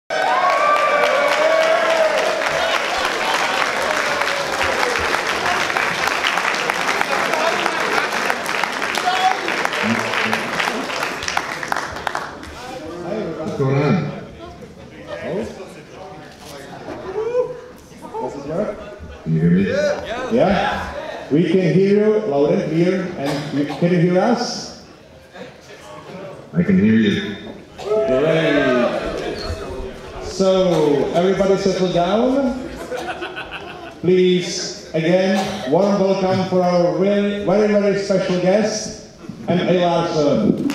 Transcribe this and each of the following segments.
What's going on? Does it work? Can you hear me? Yeah? We can hear you loud and clear, and can you hear us? I can hear you. Great. So, everybody settle down. Please, again, warm welcome for our very, very, very special guest, M.A. Larson.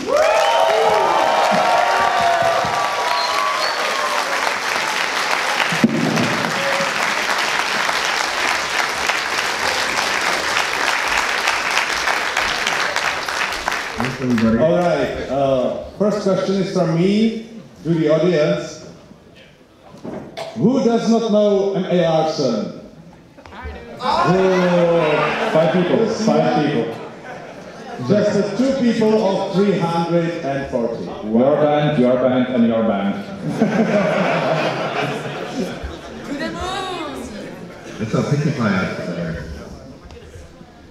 All right, first question is from me to the audience. Who does not know M.A. Larson? Oh, 5 people, 5 people. Just 2 people of 340. Your band, and your band. That's how Pinkie Pie acts there.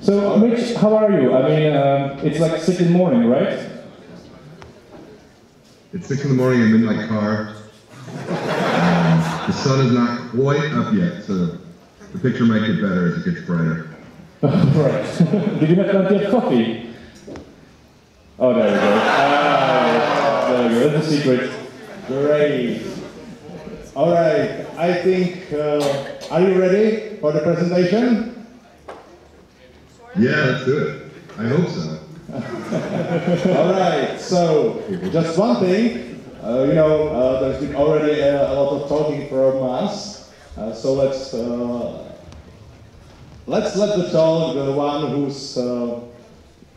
So, Mitch, how are you? I mean, it's like 6 in the morning, right? It's 6 in the morning, I'm in my car. The sun is not quite up yet, so the picture might get better as it gets brighter. Right. Did you have plenty of coffee? Oh, there we go. There we go, that's the secret. Great. All right, I think, are you ready for the presentation? Yeah, let's do it. I hope so. All right, so just one thing, there's been already a lot of talking from us, so let's let the talk the one who's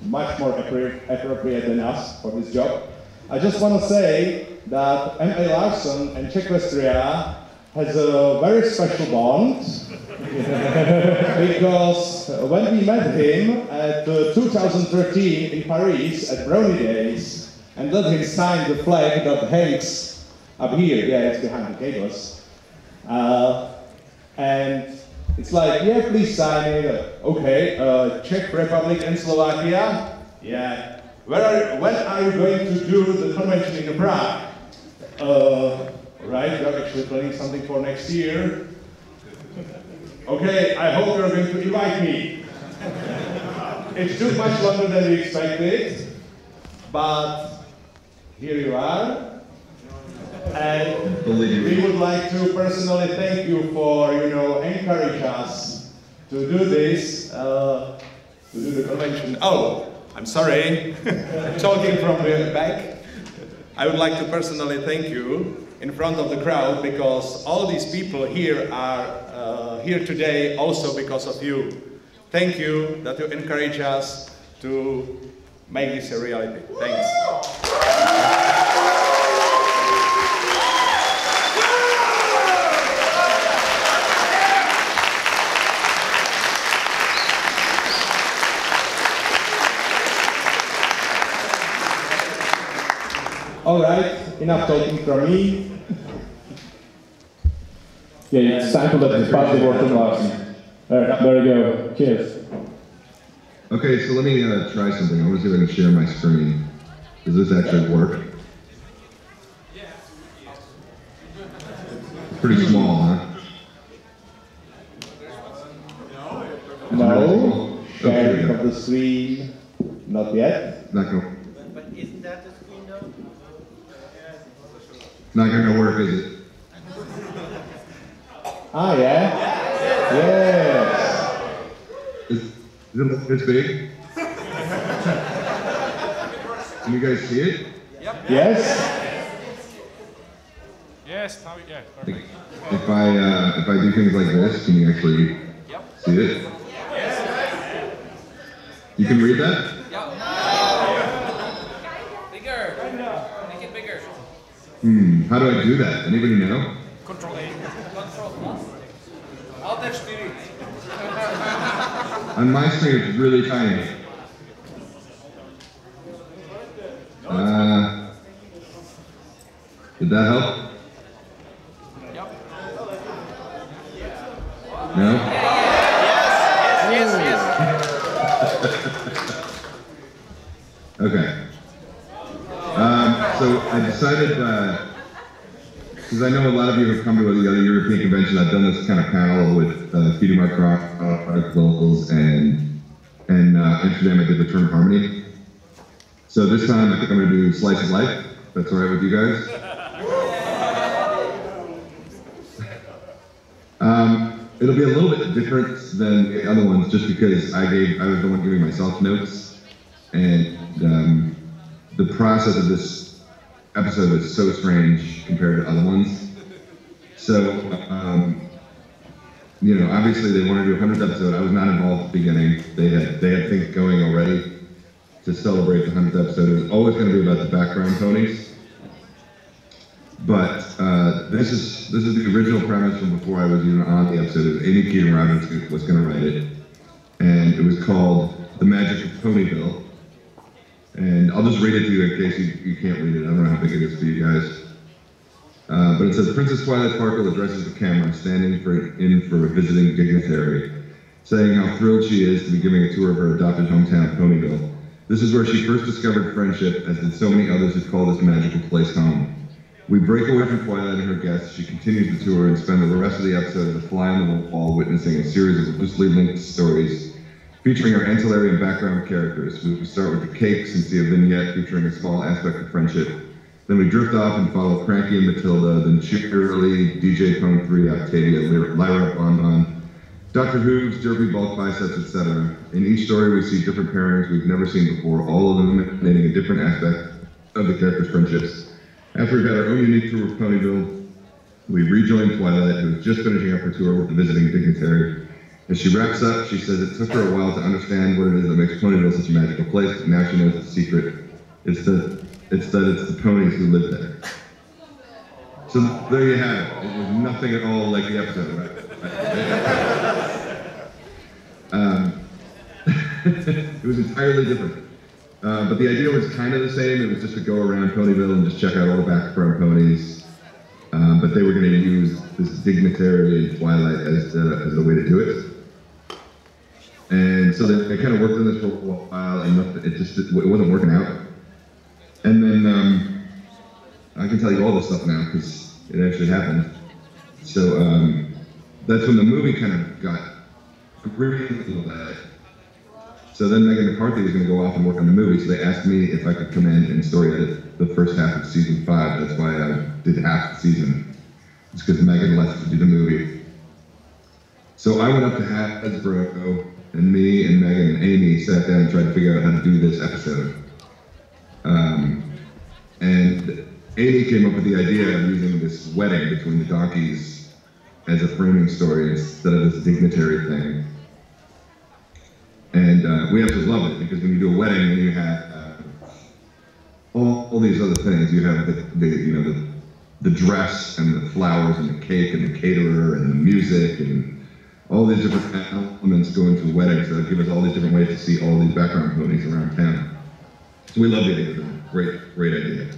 much more appropriate than us for this job. I just want to say that M.A. Larson and Czequestria has a very special bond. Because when we met him at 2013 in Paris at Brownie Days and let him sign the flag that hangs up here, yeah, it's behind the cables, and it's like, yeah, please sign it. Okay, Czech Republic and Slovakia, yeah. When are you going to do the convention in Prague? Right, you're actually planning something for next year. Okay, I hope you're going to invite me. It took much longer than we expected, but here you are. And we would like to personally thank you for, encourage us to do this, to do the convention. Oh, I'm sorry, I'm talking from the back. I would like to personally thank you in front of the crowd, because all these people here are here today also because of you. Thank you that you encourage us to make this a reality. Thanks. All right, enough talking from me. Yeah, it's time to let the party work to Larson. There we go. Cheers. Okay, so let me try something. I want to see if I can share my screen. Does this actually work? Pretty small, huh? No. Sharing of the screen. Not yet. Not going. But isn't that the screen though? Not going to work, is it? Ah, yeah? Yes. Is it this big? Can you guys see it? Yep. Yes? Yes, now, yeah, perfect. If I do things like this, can you actually see it? You can read that? Bigger. Make it bigger. How do I do that? Anybody know? Control A. Control plus. Alt F4. On my screen, it's really tiny. Did that help? No? Yes. Okay. So I decided, because I know a lot of you have come to the other European convention, I've done this kind of panel with Peter Mark Locals and Amsterdam I did the Term Harmony. So this time I think I'm going to do Slice of Life. That's all right with you guys? It'll be a little bit different than the other ones just because I was the one giving myself notes, and the process of this episode was so strange compared to other ones. So, you know, obviously they wanted to do a 100th episode. I was not involved at the beginning. They had things going already to celebrate the 100th episode. It was always going to be about the background ponies. But this is the original premise from before I was even on the episode. Amy Keaton Robbins was going to write it, and it was called The Magic of Ponyville. And I'll just read it to you in case you can't read it. I don't know how big it is for you guys. But it says, Princess Twilight Sparkle addresses the camera, standing in for a visiting dignitary, saying how thrilled she is to be giving a tour of her adopted hometown, Ponyville. This is where she first discovered friendship, as did so many others who call this magical place home. We break away from Twilight and her guests. She continues the tour and spends the rest of the episode as a fly on the wall, witnessing a series of loosely linked stories featuring our ancillary and background characters. We start with the cakes and see a vignette featuring a small aspect of friendship. Then we drift off and follow Cranky and Matilda, then Cheerily, DJ Pony 3, Octavia, Lyra, Bonbon, Dr. Hooves, Derpy Bulk Biceps, etc. In each story we see different pairings we've never seen before, all of them illuminating a different aspect of the characters' friendships. After we've had our own unique tour of Ponyville, we rejoin Twilight, who is just finishing up her tour with the visiting dignitary. As she wraps up, she says it took her a while to understand what it is that makes Ponyville such a magical place, but now she knows the secret. It's that it's the ponies who live there. So there you have it. It was nothing at all like the episode, right? It was entirely different. But the idea was kind of the same. It was just to go around Ponyville and just check out all the background ponies. But they were going to use this dignitary in Twilight as the way to do it. And so they kind of worked on this for a while, and it wasn't working out. And then I can tell you all this stuff now because it actually happened. So that's when the movie kind of got really bad. So then Megan McCarthy was going to go off and work on the movie, so they asked me if I could come in and story edit the first half of season 5. That's why I did half the season. It's because Megan left to do the movie. So I went up to Hasbro, and me and Megan and Amy sat down and tried to figure out how to do this episode. And Amy came up with the idea of using this wedding between the donkeys as a framing story instead of this dignitary thing. And we absolutely love it because when you do a wedding, then you have all these other things. You have the dress and the flowers and the cake and the caterer and the music and all these different elements go into a wedding. So it gives us all these different ways to see all these background ponies around town. So we love the idea. It's a great idea.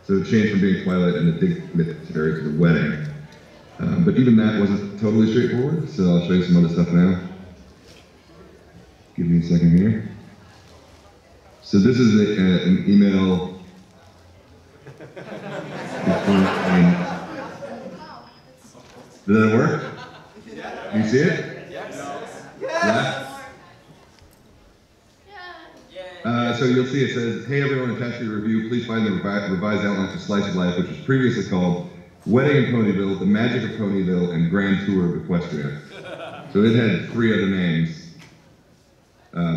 So it changed from being Twilight and the dignitary to the wedding. But even that wasn't totally straightforward. So I'll show you some other stuff now. Give me a second here. So this is an email. Did that work? Can you see it? Yes. Yeah? So you'll see it says, hey everyone, attached to your review, please find the revised outline for Slice of Life, which was previously called Wedding in Ponyville, The Magic of Ponyville, and Grand Tour of Czequestria. So it had 3 other names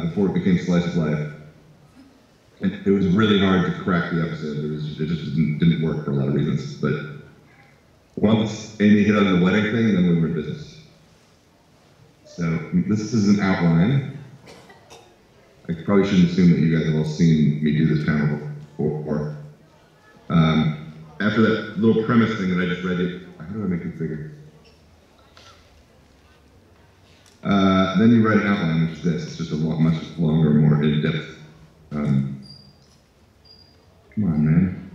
before it became Slice of Life. And it was really hard to crack the episode. It just didn't work for a lot of reasons. But once Amy hit on the wedding thing, then we were in business. So this is an outline. I probably shouldn't assume that you guys have all seen me do this panel before. After that little premise thing that I just read you, how do I make it bigger? Then you write an outline, which is this. It's just a much longer, more in-depth. Come on, man.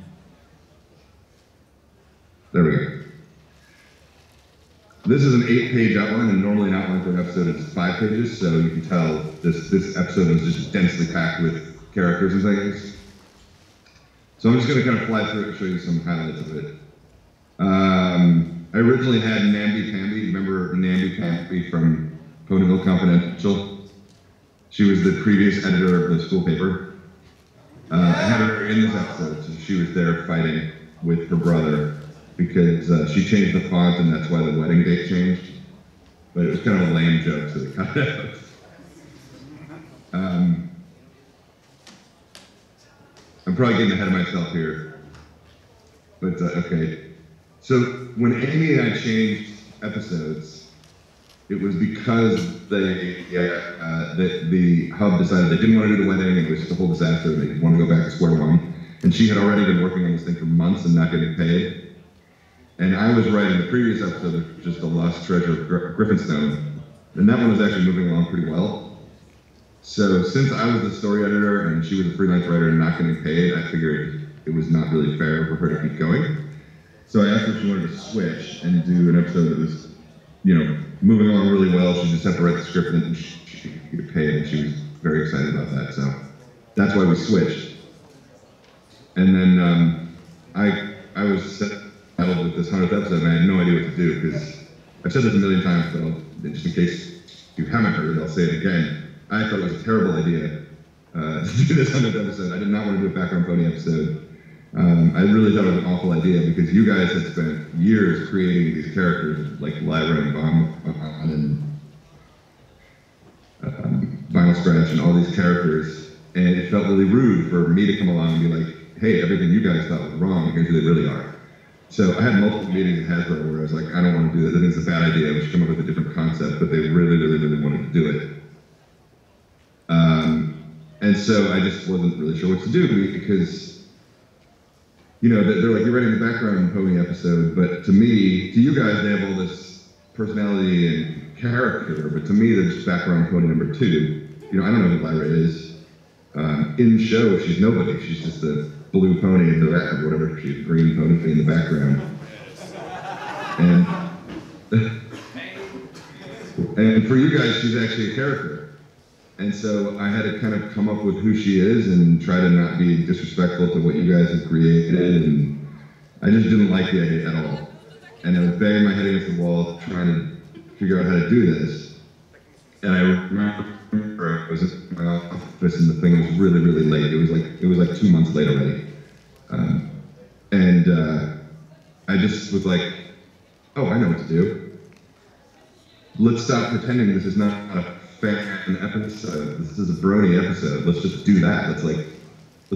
There we go. this is an 8-page outline, and normally an outline for an episode is 5 pages, so you can tell this episode was just densely packed with characters and things. So I'm just going to kind of fly through it and show you some highlights of it. I originally had Namby Pamby. You remember Namby Pamby from Ponyville Confidential? She was the previous editor of the school paper. I had her in this episode, so she was there fighting with her brother because she changed the font, and that's why the wedding date changed. But it was kind of a lame joke, so they cut it out. I'm probably getting ahead of myself here, but okay. So when Amy and I changed episodes, it was because the hub decided they didn't want to do the wedding, and it was just a whole disaster, and they wanted to go back to square one. And she had already been working on this thing for months and not getting paid. And I was writing the previous episode of just The Lost Treasure of Griffinstone, and that one was actually moving along pretty well. So since I was the story editor and she was a freelance writer and not getting paid, I figured it was not really fair for her to keep going. So I asked her if she wanted to switch and do an episode that was, you know, moving along really well. She just had to write the script and she could get paid, and she was very excited about that. So that's why we switched. And then I was settled with this 100th episode, and I had no idea what to do, because I've said this a million times, but just in case you haven't heard it, I'll say it again. I thought it was a terrible idea to do this 100th episode. I did not want to do a Background Pony episode. I really thought it was an awful idea, because you guys had spent years creating these characters like Lyra and Bomb and Vinyl Scratch and all these characters, and it felt really rude for me to come along and be like, hey, everything you guys thought was wrong, here's who they really are. So I had multiple meetings at Hasbro where I was like, I don't want to do this, I think it's a bad idea, we should come up with a different concept, but they really wanted to do it. And so I just wasn't really sure what to do, because, you know, they're like, you're writing the Background Pony episode, but to me, to you guys, they have all this personality and character, but to me, they're just Background Pony number 2. You know, I don't know who Lyra is. In the show, she's nobody. She's just a blue pony in the back, or whatever. She's a green pony in the background. And for you guys, she's actually a character. And so I had to kind of come up with who she is and try to not be disrespectful to what you guys have created. And I just didn't like the idea at all. And I was banging my head against the wall trying to figure out how to do this. And I remember I was in my office and the thing was really late. It was like 2 months late already. I just was like, oh, I know what to do. Let's stop pretending this is not a fan episode. This is a Brony episode. Let's just do that. Let's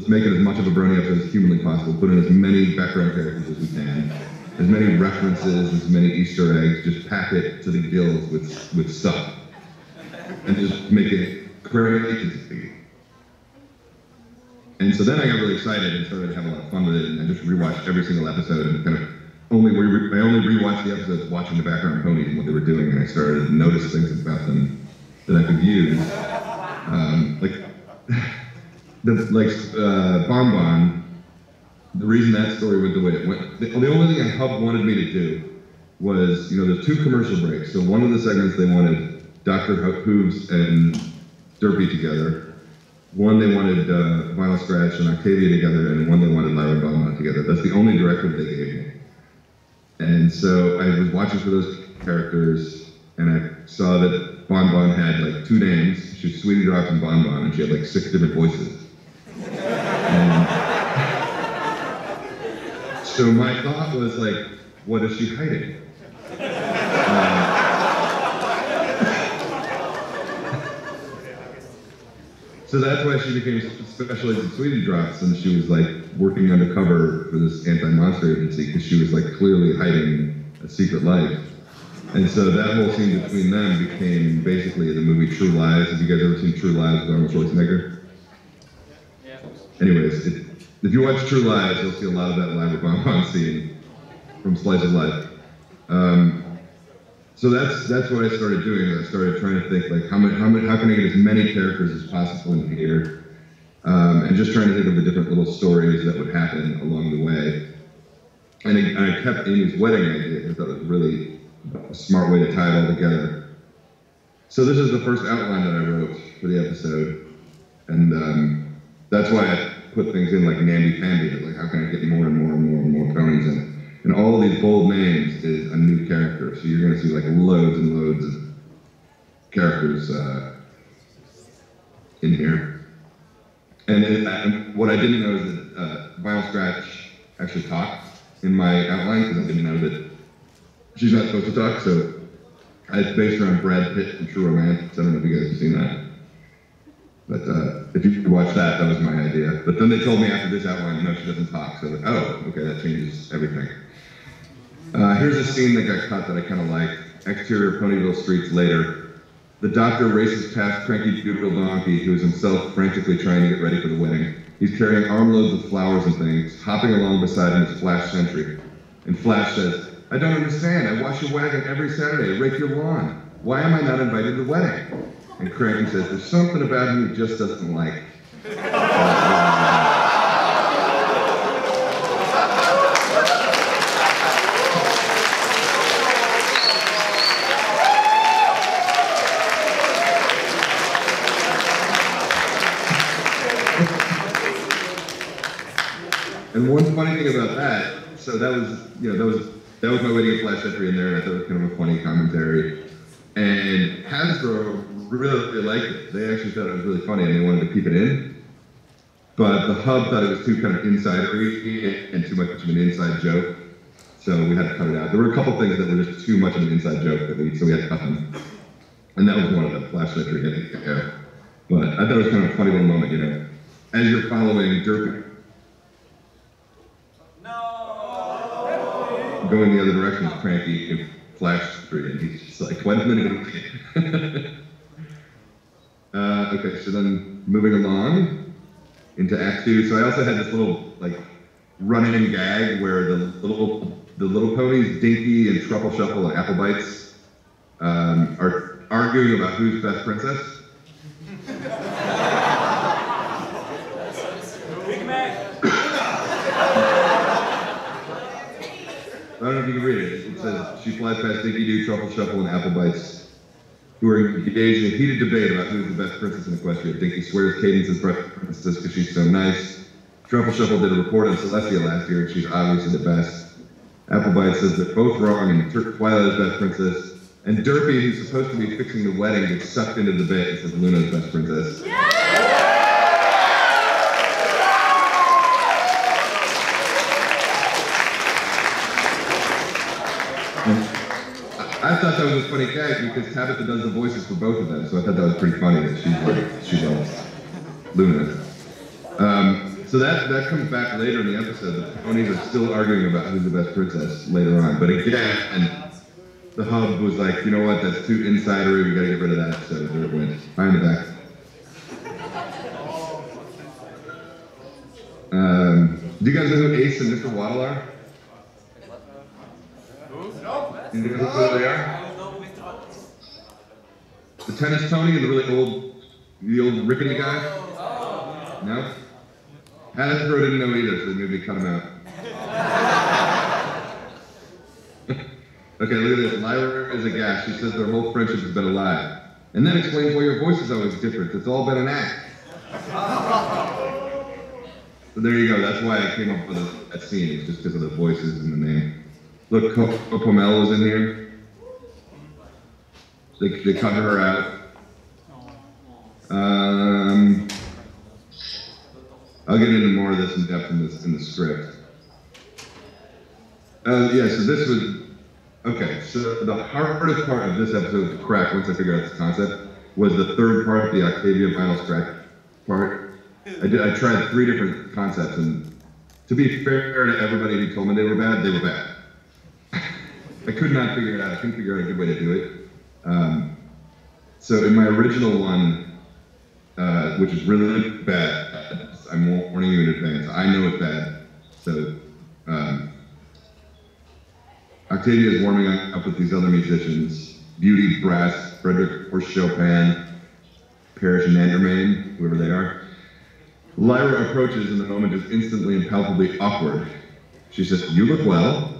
make it as much of a Brony episode as humanly possible. Put in as many background characters as we can, as many references, as many Easter eggs. Just pack it to the gills with stuff, and just make it crazy. And so then I got really excited and started to have a lot of fun with it, and I just rewatched every single episode and kind of I only rewatched the episodes watching the Background Ponies and what they were doing, and I started to notice things about them that I could use. Bonbon, the reason that story went the way it went, the only thing Hub wanted me to do was, you know, there's 2 commercial breaks. So one of the segments they wanted Dr. Hooves and Derpy together. One they wanted Vinyl Scratch and Octavia together, and one they wanted Lyra and Bonbon together. That's the only directive they gave me. And so I was watching for those characters, and I saw that Bonbon had like 2 names. She was Sweetie Drops and Bonbon, and she had like 6 different voices. And so my thought was like, what is she hiding? So that's why she became Special Agent Sweetie Drops, and she was like working undercover for this anti-monster agency because she was like clearly hiding a secret life. And so that whole scene between them became basically the movie True Lies. Have you guys ever seen True Lies with Arnold Schwarzenegger? Yeah. Anyways, if you watch True Lies, you'll see a lot of that Lyra Bonbon scene from Slice of Life. So that's what I started doing. I started trying to think like how can I get as many characters as possible in here, and just trying to think of the different little stories that would happen along the way. And I kept Amy's wedding idea because I thought it was really a smart way to tie it all together. So this is the first outline that I wrote for the episode, and that's why I put things in like namby-pamby, like how can I get more and more and more and more ponies in. And all these bold names is a new character, so you're gonna see like loads and loads of characters in here. And what I didn't know is that Vinyl Scratch actually talked in my outline, because I didn't know that she's not supposed to talk, so I based her on Brad Pitt from True Romance. I don't know if you guys have seen that. But if you could watch that, that was my idea. But then they told me after this outline, no, she doesn't talk. So, oh, okay, that changes everything. Here's a scene that got cut that I kind of like. Exterior Ponyville streets later. The doctor races past cranky beautiful donkey who is himself frantically trying to get ready for the wedding. He's carrying armloads of flowers and things, hopping along beside him is Flash Sentry. And Flash says, I don't understand. I wash your wagon every Saturday, rake your lawn. Why am I not invited to the wedding? And Cranky says, there's something about him he just doesn't like. And one funny thing about that, so that was, you know, that was my wedding at Flash Entry in there, and I thought it was kind of a funny commentary. And Hasbro really liked it. They actually thought it was really funny, and they wanted to keep it in. But the hub thought it was too kind of insidery and too much of an inside joke, so we had to cut it out. There were a couple things that were just too much of an inside joke so we had to cut them. And that was one of them, Flash Entry hitting the air. But I thought it was kind of a funny little moment, you know. As you're following Derpy, going the other direction is Cranky and Flash Street, and he's just like, wait a minute. Okay, so then moving along into Act 2. So I also had this little like run-in gag where the little ponies, Dinky and Truffle Shuffle and Apple Bites, are arguing about who's best princess. I don't know if you can read it. It says, she flies past Dinky Doo, Truffle Shuffle, and Apple Bites, who are engaged in a heated debate about who's the best princess in Czequestria. Dinky swears Cadence is best princess because she's so nice. Truffle Shuffle did a report on Celestia last year, and she's obviously the best. Apple Bites says they're both wrong, and Twilight is best princess. And Derpy, who's supposed to be fixing the wedding, gets sucked into the debate and says Luna is best princess. I thought that was a funny gag because Tabitha does the voices for both of them, so I thought that was pretty funny that she loves Luna. So that comes back later in the episode. The ponies are still arguing about who's the best princess later on. But again, and the hub was like, you know what, that's too insidery, we gotta get rid of that, so there it went. Behind the back. Do you guys know who Ace and Mr. Waddle are? You know who they are? The tennis Tony and the old rickety guy? No? Hasbro didn't know either, so maybe cut him out. Okay, look at this. Lyra is aghast. She says their whole friendship has been a lie. And then explains why your voice is always different. It's all been an act. So there you go. That's why I came up with that scene. It's just because of the voices and the name. Look, Copomel was in here. They cut her out. I'll get into more of this in depth in the script. Yeah, so this was, okay, so the hardest part of this episode to crack once I figured out this concept was the third part, the Octavia Vinyl Scratch part. I tried 3 different concepts, and to be fair to everybody who told me they were bad, they were bad. I could not figure it out. I couldn't figure out a good way to do it. So in my original one, which is really bad, I'm warning you in advance. I know it's bad. So Octavia is warming up with these other musicians: Beauty, Brass, Frederick or Chopin, Parrish and Andermain, whoever they are. Lyra approaches, and the moment is instantly and palpably awkward. She says, "You look well."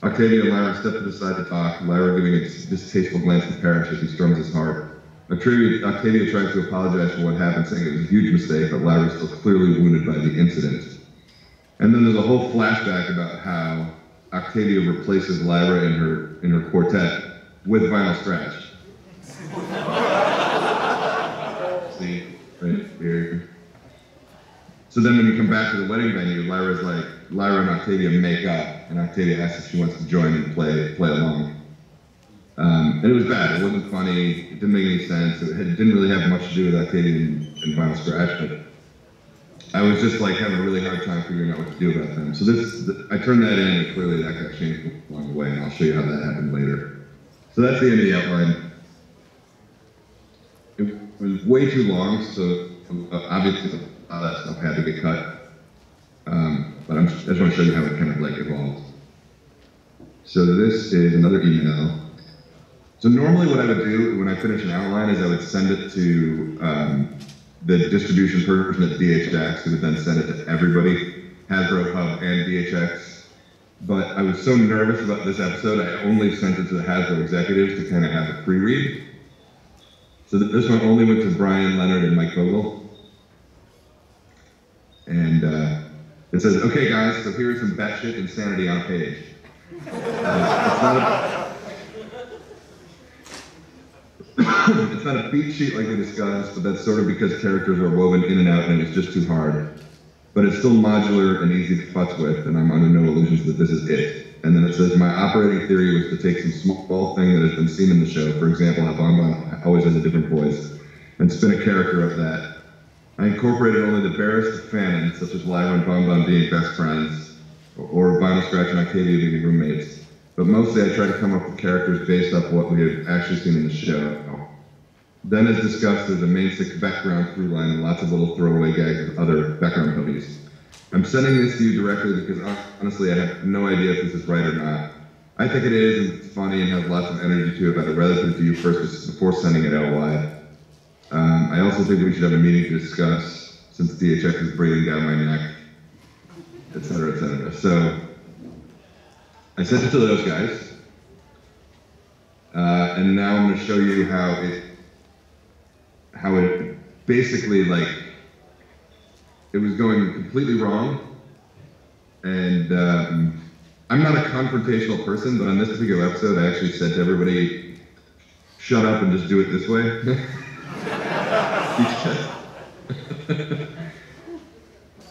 Octavia and Lyra step to the side to talk, Lyra giving a distasteful glance to Parrish as he strums his harp. Octavia tries to apologize for what happened, saying it was a huge mistake, but Lyra is still clearly wounded by the incident. And then there's a whole flashback about how Octavia replaces Lyra in her quartet with Vinyl Scratch. See, right here. So then when you come back to the wedding venue, Lyra and Octavia make up, and Octavia asks if she wants to join and play along. And it was bad. It wasn't funny. It didn't make any sense. It didn't really have much to do with Octavia and Vinyl Scratch, but I was just like having a really hard time figuring out what to do about them. So I turned that in, and clearly that got changed along the way, and I'll show you how that happened later. So that's the end of the outline. It was way too long, so obviously a lot of that stuff had to get cut. But I just want to show you how it kind of like evolved. So this is another email. So normally what I would do when I finish an outline is I would send it to the distribution person at DHX, who would then send it to everybody, Hasbro, Hub, and DHX. But I was so nervous about this episode, I only sent it to the Hasbro executives to kind of have a pre-read. So this one only went to Brian, Leonard, and Mike Vogel. And it says, okay guys, so here's some batshit insanity on a page. It's not a beat sheet like we discussed, but that's sort of because characters are woven in and out and it was just too hard. But it's still modular and easy to futz with, and I'm under no illusions that this is it. And then it says, my operating theory was to take some small thing that has been seen in the show, for example, how Bonbon always has a different voice, and spin a character of that. I incorporated only the barest of fanon, such as Lyra and Bonbon being best friends, or Vinyl Scratch and Octavia being roommates. But mostly I tried to come up with characters based off what we have actually seen in the show. Then as discussed, there's a main 6 background through line and lots of little throwaway gags with other background hoodies. I'm sending this to you directly because honestly I have no idea if this is right or not. I think it is, and it's funny and has lots of energy to it, but I'd rather put it to you first before sending it out wide. I also think we should have a meeting to discuss, since DHX is breathing down my neck, etc., etc. So I sent it to those guys, and now I'm going to show you how it basically, like, it was going completely wrong, and I'm not a confrontational person, but on this particular episode I actually said to everybody, shut up and just do it this way.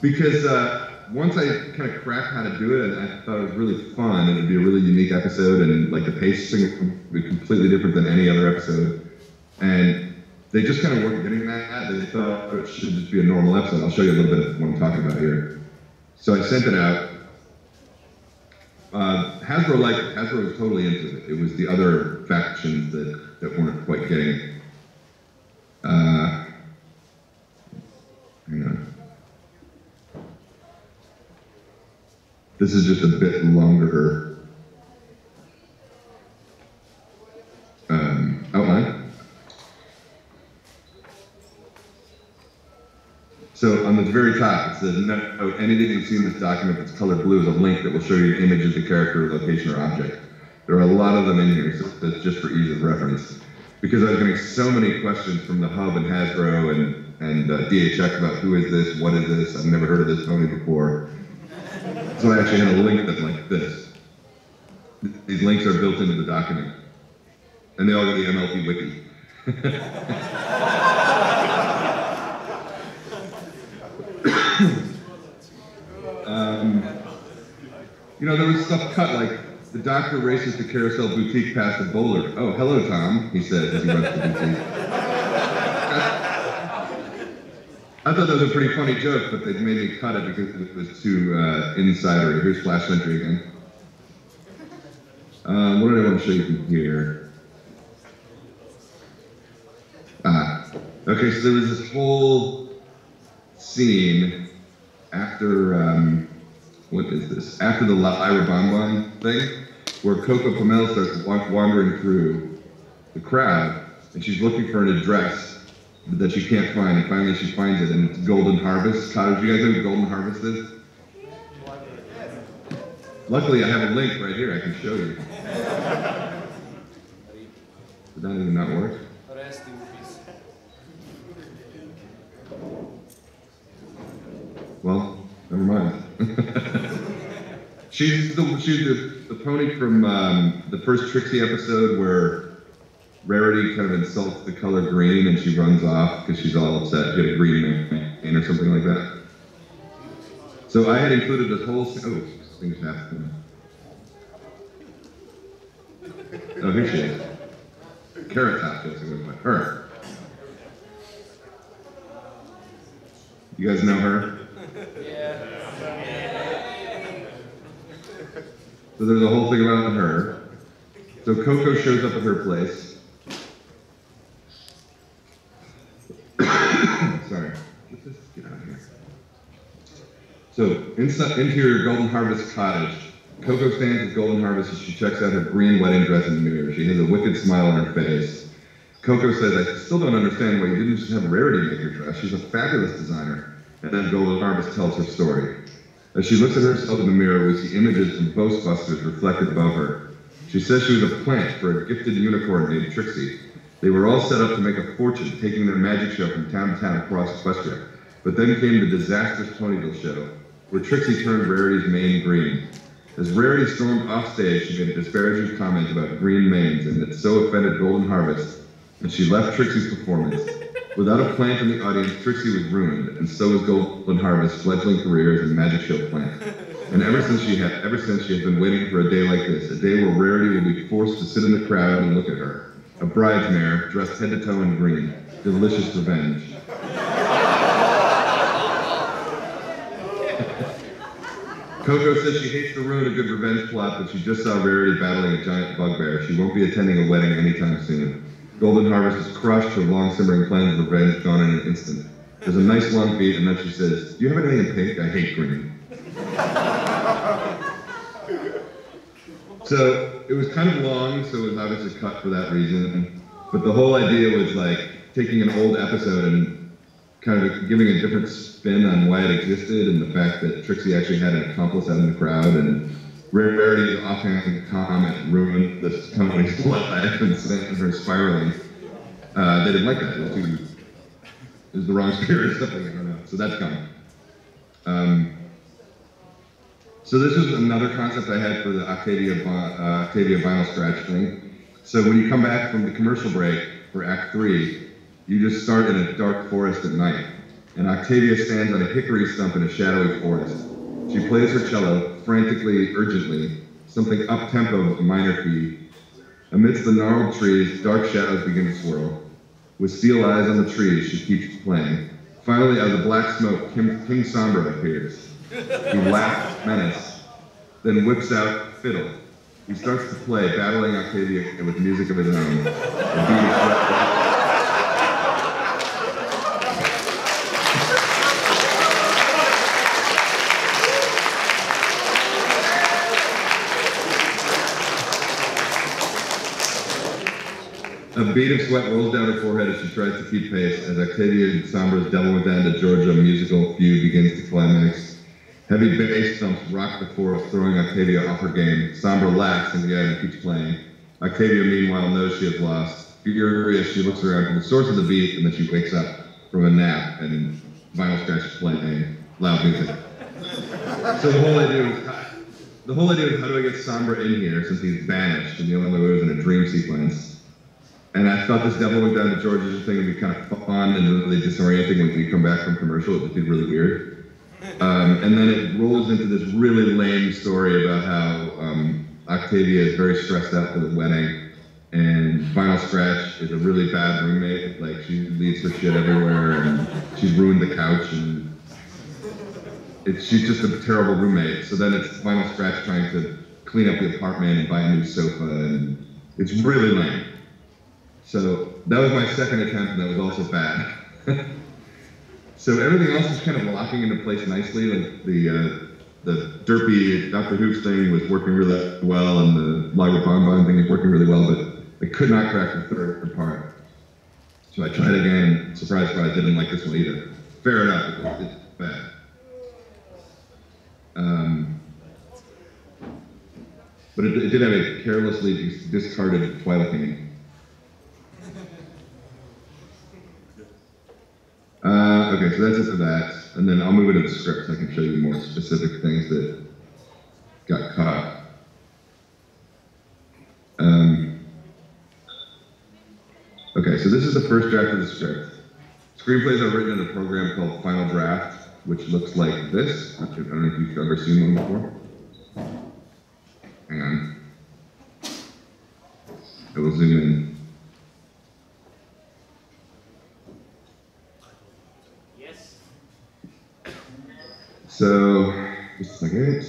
Because once I kind of cracked how to do it, I thought it was really fun, and it'd be a really unique episode, and like the pacing would be completely different than any other episode. And they just kind of weren't getting that. They thought it should just be a normal episode. I'll show you a little bit of what I'm talking about here. So I sent it out. Hasbro liked it. Hasbro was totally into it. It was the other factions that weren't quite getting it. Hang on. This is just a bit longer outline. So on the very top, it says, note, anything you see in this document that's colored blue is a link that will show you an image of the character, location, or object. There are a lot of them in here, so that's just for ease of reference. Because I was getting so many questions from the Hub and Hasbro and DHX about who is this, what is this, I've never heard of this pony before. So I actually had a link that's like this. These links are built into the document. And they all go to the MLP wiki. You know, there was stuff cut like, the doctor races the Carousel Boutique past the bowler. Oh, hello, Tom, he said as he went to the boutique. I thought that was a pretty funny joke, but they made me cut it because it was too insidery. Here's Flash Sentry again. What did I want to show you from here? Okay, so there was this whole scene after, what is this? After the Lyra Bonbon thing, where Coco Pamela starts wandering through the crowd, and she's looking for an address that she can't find, and finally she finds it, and it's Golden Harvest Cottage. You guys know what Golden Harvest is? Luckily, I have a link right here I can show you. Did that even not work? Well, never mind. she's the pony from the first Trixie episode where Rarity kind of insults the color green and she runs off because she's all upset. She had a green mane or something like that. So I had included this whole, things happening. Oh, here she is. Carrot Top, that's a good one. Her. You guys know her? Yeah. So there's a whole thing about her. So Coco shows up at her place. Sorry. Let's just get out of here. So, interior Golden Harvest cottage. Coco stands at Golden Harvest as she checks out her green wedding dress in the mirror. She has a wicked smile on her face. Coco says, I still don't understand why you didn't just have Rarity make your dress. She's a fabulous designer. And then Golden Harvest tells her story. As she looks at herself in the mirror, we see images from Ghostbusters reflected above her. She says she was a plant for a gifted unicorn named Trixie. They were all set up to make a fortune, taking their magic show from town to town across Czequestria. But then came the disastrous Ponyville show, where Trixie turned Rarity's mane green. As Rarity stormed off stage, she made a disparaging comment about green manes, and it so offended Golden Harvest, and she left Trixie's performance. Without a plant in the audience, Trixie was ruined, and so was Golden Harvest's fledgling career as a magic show plant. And ever since she has been waiting for a day like this, a day where Rarity will be forced to sit in the crowd and look at her. A bridesmaid dressed head to toe in green. Delicious revenge. Coco says she hates to ruin a good revenge plot, but she just saw Rarity battling a giant bugbear. She won't be attending a wedding anytime soon. Golden Harvest is crushed, her long-simmering plans of revenge gone in an instant. There's a nice long beat, and then she says, do you have anything in pink? I hate green. So, it was kind of long, so it was obviously cut for that reason. But the whole idea was like taking an old episode and kind of giving a different spin on why it existed, and the fact that Trixie actually had an accomplice out in the crowd, and Rarity's offhand comment ruined this company's life and sent her spiraling. They didn't like that. It was the wrong spirit or something, I don't know. So that's gone. So this is another concept I had for the Octavia vinyl scratch thing. So when you come back from the commercial break for Act 3, you just start in a dark forest at night. And Octavia stands on a hickory stump in a shadowy forest. She plays her cello, frantically, urgently, something up-tempo, a minor key. Amidst the gnarled trees, dark shadows begin to swirl. With steel eyes on the trees, she keeps playing. Finally, out of the black smoke, King Sombra appears. He laughs menace, then whips out fiddle. He starts to play, battling Octavia with music of his own. A bead of sweat rolls down her forehead as she tries to keep pace, as Octavia and Sombra's Devil Went Down to Georgia musical feud begins to climax. Heavy bass thumps rock the forest, throwing Octavia off her game. Sombra laughs and keeps playing. Octavia, meanwhile, knows she has lost. Furious, she looks around for the source of the beat, and then she wakes up from a nap, and vinyl scratch is playing loud music. So the whole idea was how do I get Sombra in here since he's banished, and the only way was in a dream sequence. And I thought this Devil Went Down to Georgia thing would be kind of fun and really disorienting when we come back from commercial. It would be really weird. And then it rolls into this really lame story about how Octavia is very stressed out for the wedding, and Vinyl Scratch is a really bad roommate. Like, she leaves her shit everywhere, and she's ruined the couch, and she's just a terrible roommate. So then it's Vinyl Scratch trying to clean up the apartment and buy a new sofa, and it's really lame. So that was my second attempt, and that was also bad. So everything else is kind of locking into place nicely. Like the derpy Dr. Who thing was working really well, and the Lager Bonbon thing is working really well, but I could not crack the third part. So I tried again, surprise, surprise, didn't like this one either. Fair enough, it's bad. But it did have a carelessly discarded toilet painting. Okay, so that's it for that. And then I'll move into the script so I can show you more specific things that got caught. Okay, so this is the first draft of the script. Screenplays are written in a program called Final Draft, which looks like this. I don't know if you've ever seen one before. Hang on. I will zoom in. Yes. So, just a second.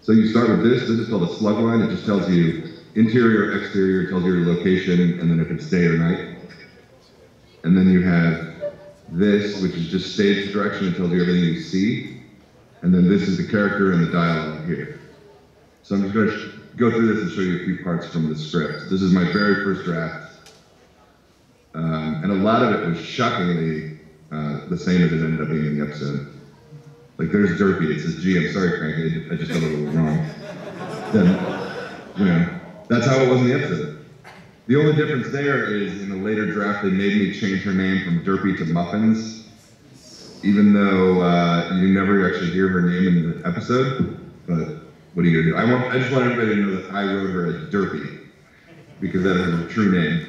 So you start with this. This is called a slug line. It just tells you interior, exterior, tells you your location, and then if it's day or night. And then you have this, which is just stage direction. It tells you everything you see. And then this is the character and the dialogue here. So I'm just going to go through this and show you a few parts from the script. This is my very first draft. And a lot of it was shockingly the same as it ended up being in the episode. Like there's Derpy, it says, gee, I'm sorry, Frank, I just got a little wrong. Then, that's how it was in the episode. The only difference there is in a later draft, they made me change her name from Derpy to Muffins, even though you never actually hear her name in the episode. But what are you gonna do? I just want everybody to know that I wrote her as Derpy, because that is her true name.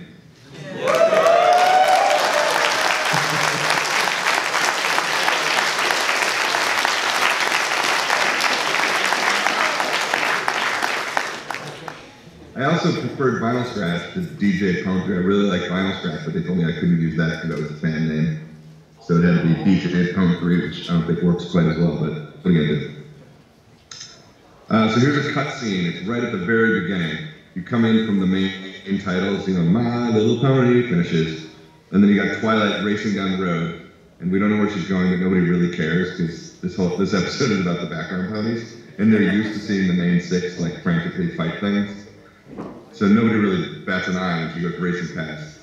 I also preferred Vinyl Scratch to DJ Poetry. I really like Vinyl Scratch, but they told me I couldn't use that because that was a fan name. So it had to be DJ Poetry, which I don't think works quite as well, but what are you gonna do? So here's a cut scene. It's right at the very beginning. You come in from the main titles, My Little Pony finishes, and then you got Twilight racing down the road, and we don't know where she's going, but nobody really cares because this episode is about the background ponies, and they're used to seeing the main six like frantically fight things. So nobody really bats an eye when she goes racing past.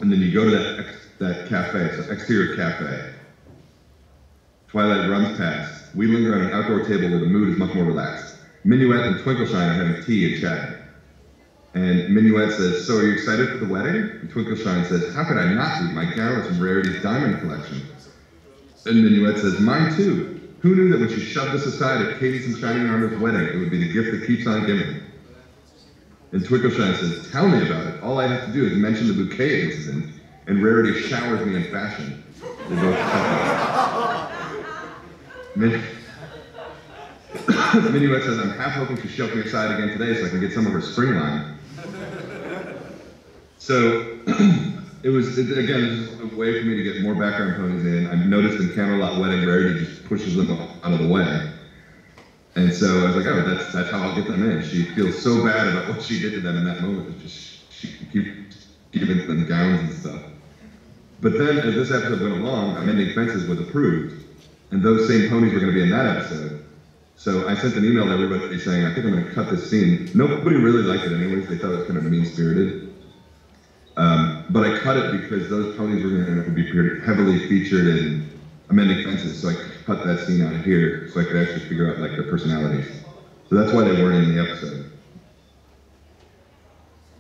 And then you go to that cafe, so exterior cafe. Twilight runs past. We linger on an outdoor table where the mood is much more relaxed. Minuet and Twinkleshine are having tea and chatting. And Minuet says, so are you excited for the wedding? And Twinkleshine says, how could I not be? My gown is from Rarity's diamond collection. And Minuet says, mine too. Who knew that when she shoved us aside at Katie's and Shining Armor's wedding, it would be the gift that keeps on giving? And Twinkleshine says, tell me about it. All I have to do is mention the bouquet incident, and Rarity showers me in fashion. They both Minuet says, I'm half hoping she shoved me aside again today so I can get some of her spring line. So, again, this is a way for me to get more background ponies in. I've noticed in Camelot Wedding, Rarity just pushes them out of the way. And so I was like, oh, that's how I'll get them in. She feels so bad about what she did to them in that moment. She keeps giving them gowns and stuff. But then, as this episode went along, Amending Fences was approved, and those same ponies were going to be in that episode. So I sent an email to everybody saying, I think I'm going to cut this scene. Nobody really liked it anyways. They thought it was kind of mean-spirited. But I cut it because those ponies were going to be pretty heavily featured in Amending Fences, so I cut that scene out of here so I could actually figure out like their personalities. So that's why they weren't in the episode.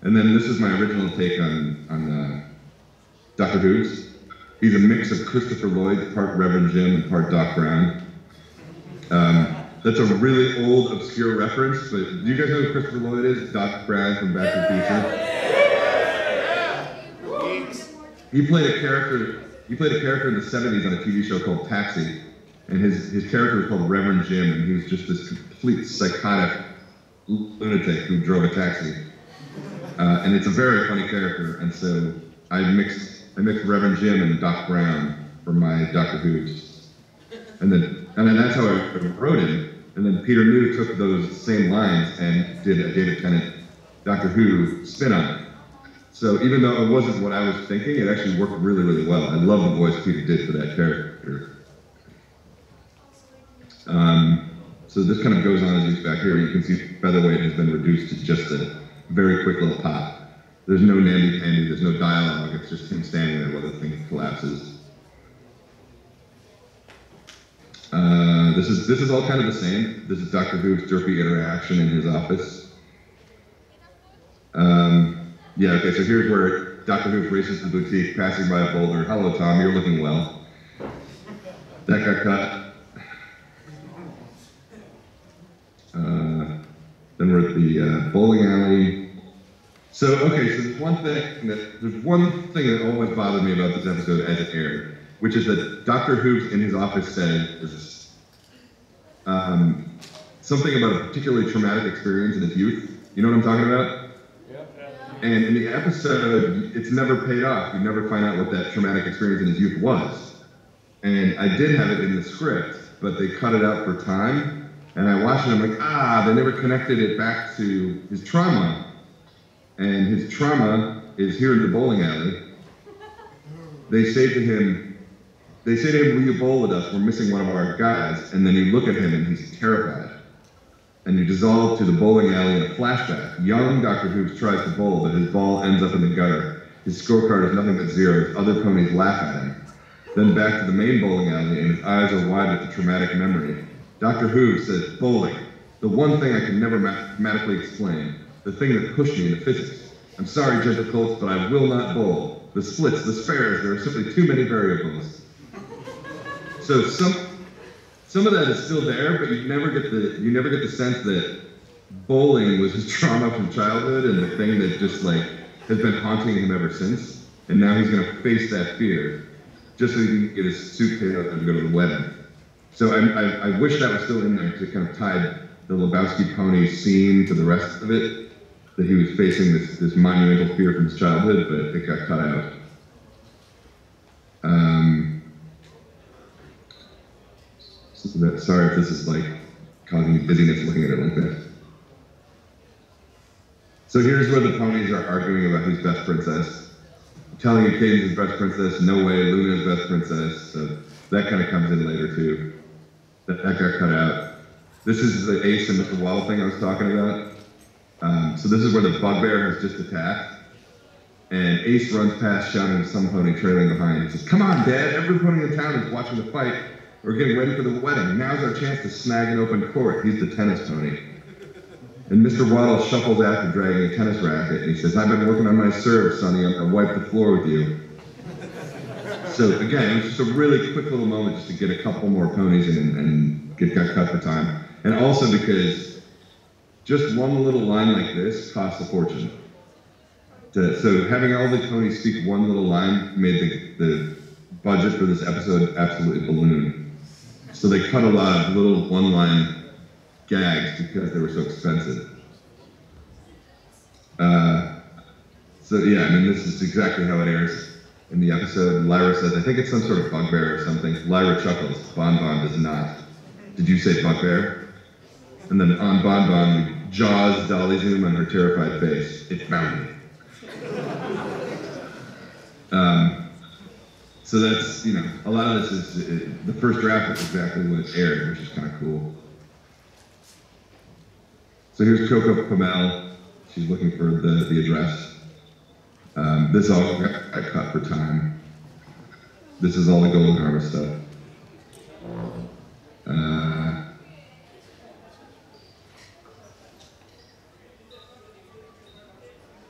And then this is my original take on Dr. Who's. He's a mix of Christopher Lloyd, part Reverend Jim, and part Doc Brown. That's a really old, obscure reference, but do you guys know who Christopher Lloyd is? Doc Brown from Back to the Future. He played a character in the 70s on a TV show called Taxi, and his character was called Reverend Jim, and he was just this complete psychotic lunatic who drove a taxi. And it's a very funny character, and so I mixed Reverend Jim and Doc Brown for my Doctor Who's. And then that's how I wrote it. And then Peter New took those same lines and did a David Tennant Doctor Who spin on it. So even though it wasn't what I was thinking, it actually worked really, really well. I love the voice Peter did for that character. So this kind of goes on as you back here. You can see Featherweight has been reduced to just a very quick little pop. There's no namby-pamby, there's no dialogue, it's just him standing there while the thing collapses. This is all kind of the same. This is Dr. Who's derpy interaction in his office. Yeah, okay, so here's where Dr. Who races the boutique, passing by a boulder. Hello, Tom, you're looking well. That got cut. Then we're at the bowling alley. So, okay, so there's one thing that always bothered me about this episode as it aired, which is that Dr. Who in his office said something about a particularly traumatic experience in his youth. You know what I'm talking about? And in the episode, it's never paid off. You never find out what that traumatic experience in his youth was. And I did have it in the script, but they cut it out for time. And I watched it, and I'm like, they never connected it back to his trauma. And his trauma is here in the bowling alley. They say to him, will you bowl with us? We're missing one of our guys. And then you look at him, and he's terrified. And you dissolve to the bowling alley in a flashback. Young Dr. Hoops tries to bowl, but his ball ends up in the gutter. His scorecard is nothing but zeros. Other ponies laugh at him. Then back to the main bowling alley, and his eyes are wide with the traumatic memory. Dr. Hoops says, bowling, the one thing I can never mathematically explain, the thing that pushed me into physics. I'm sorry, gentle colts, but I will not bowl. The splits, the spares, there are simply too many variables. So some of that is still there, but you never get the sense that bowling was his trauma from childhood and the thing that just like has been haunting him ever since. And now he's gonna face that fear just so he can get his suit paid up and go to the wedding. So I wish that was still in there to kind of tie the Lebowski pony scene to the rest of it, that he was facing this monumental fear from his childhood, but it got cut out. Sorry if this is like causing me dizziness looking at it like that. So here's where the ponies are arguing about who's best princess. I'm telling you Caden's best princess, no way, Luna's best princess. So that kind of comes in later too. That got cut out. This is the Ace and Mr. Waddle thing I was talking about. So this is where the bugbear has just attacked. And Ace runs past shouting to some pony trailing behind. He says, come on, Dad, every pony in town is watching the fight. We're getting ready for the wedding. Now's our chance to snag an open court. He's the tennis pony. And Mr. Waddle shuffles after dragging a tennis racket, and he says, I've been working on my serve, Sonny. I'm gonna wipe the floor with you. So again, it was just a really quick little moment just to get a couple more ponies in and got cut for time. And also because just one little line like this costs a fortune. So having all the ponies speak one little line made the budget for this episode absolutely balloon. So they cut a lot of little one-line gags because they were so expensive. So yeah, I mean, this is exactly how it airs in the episode. Lyra says, I think it's some sort of bugbear or something. Lyra chuckles. Bon Bon does not. Did you say bugbear? And then on Bon Bon, Jaws dolly zoom on her terrified face. It found me. So that's, you know, a lot of this is, the first draft is exactly what it aired, which is kind of cool. So here's Coco Pamel. She's looking for the address. This all got cut for time. This is all the Golden Harvest stuff.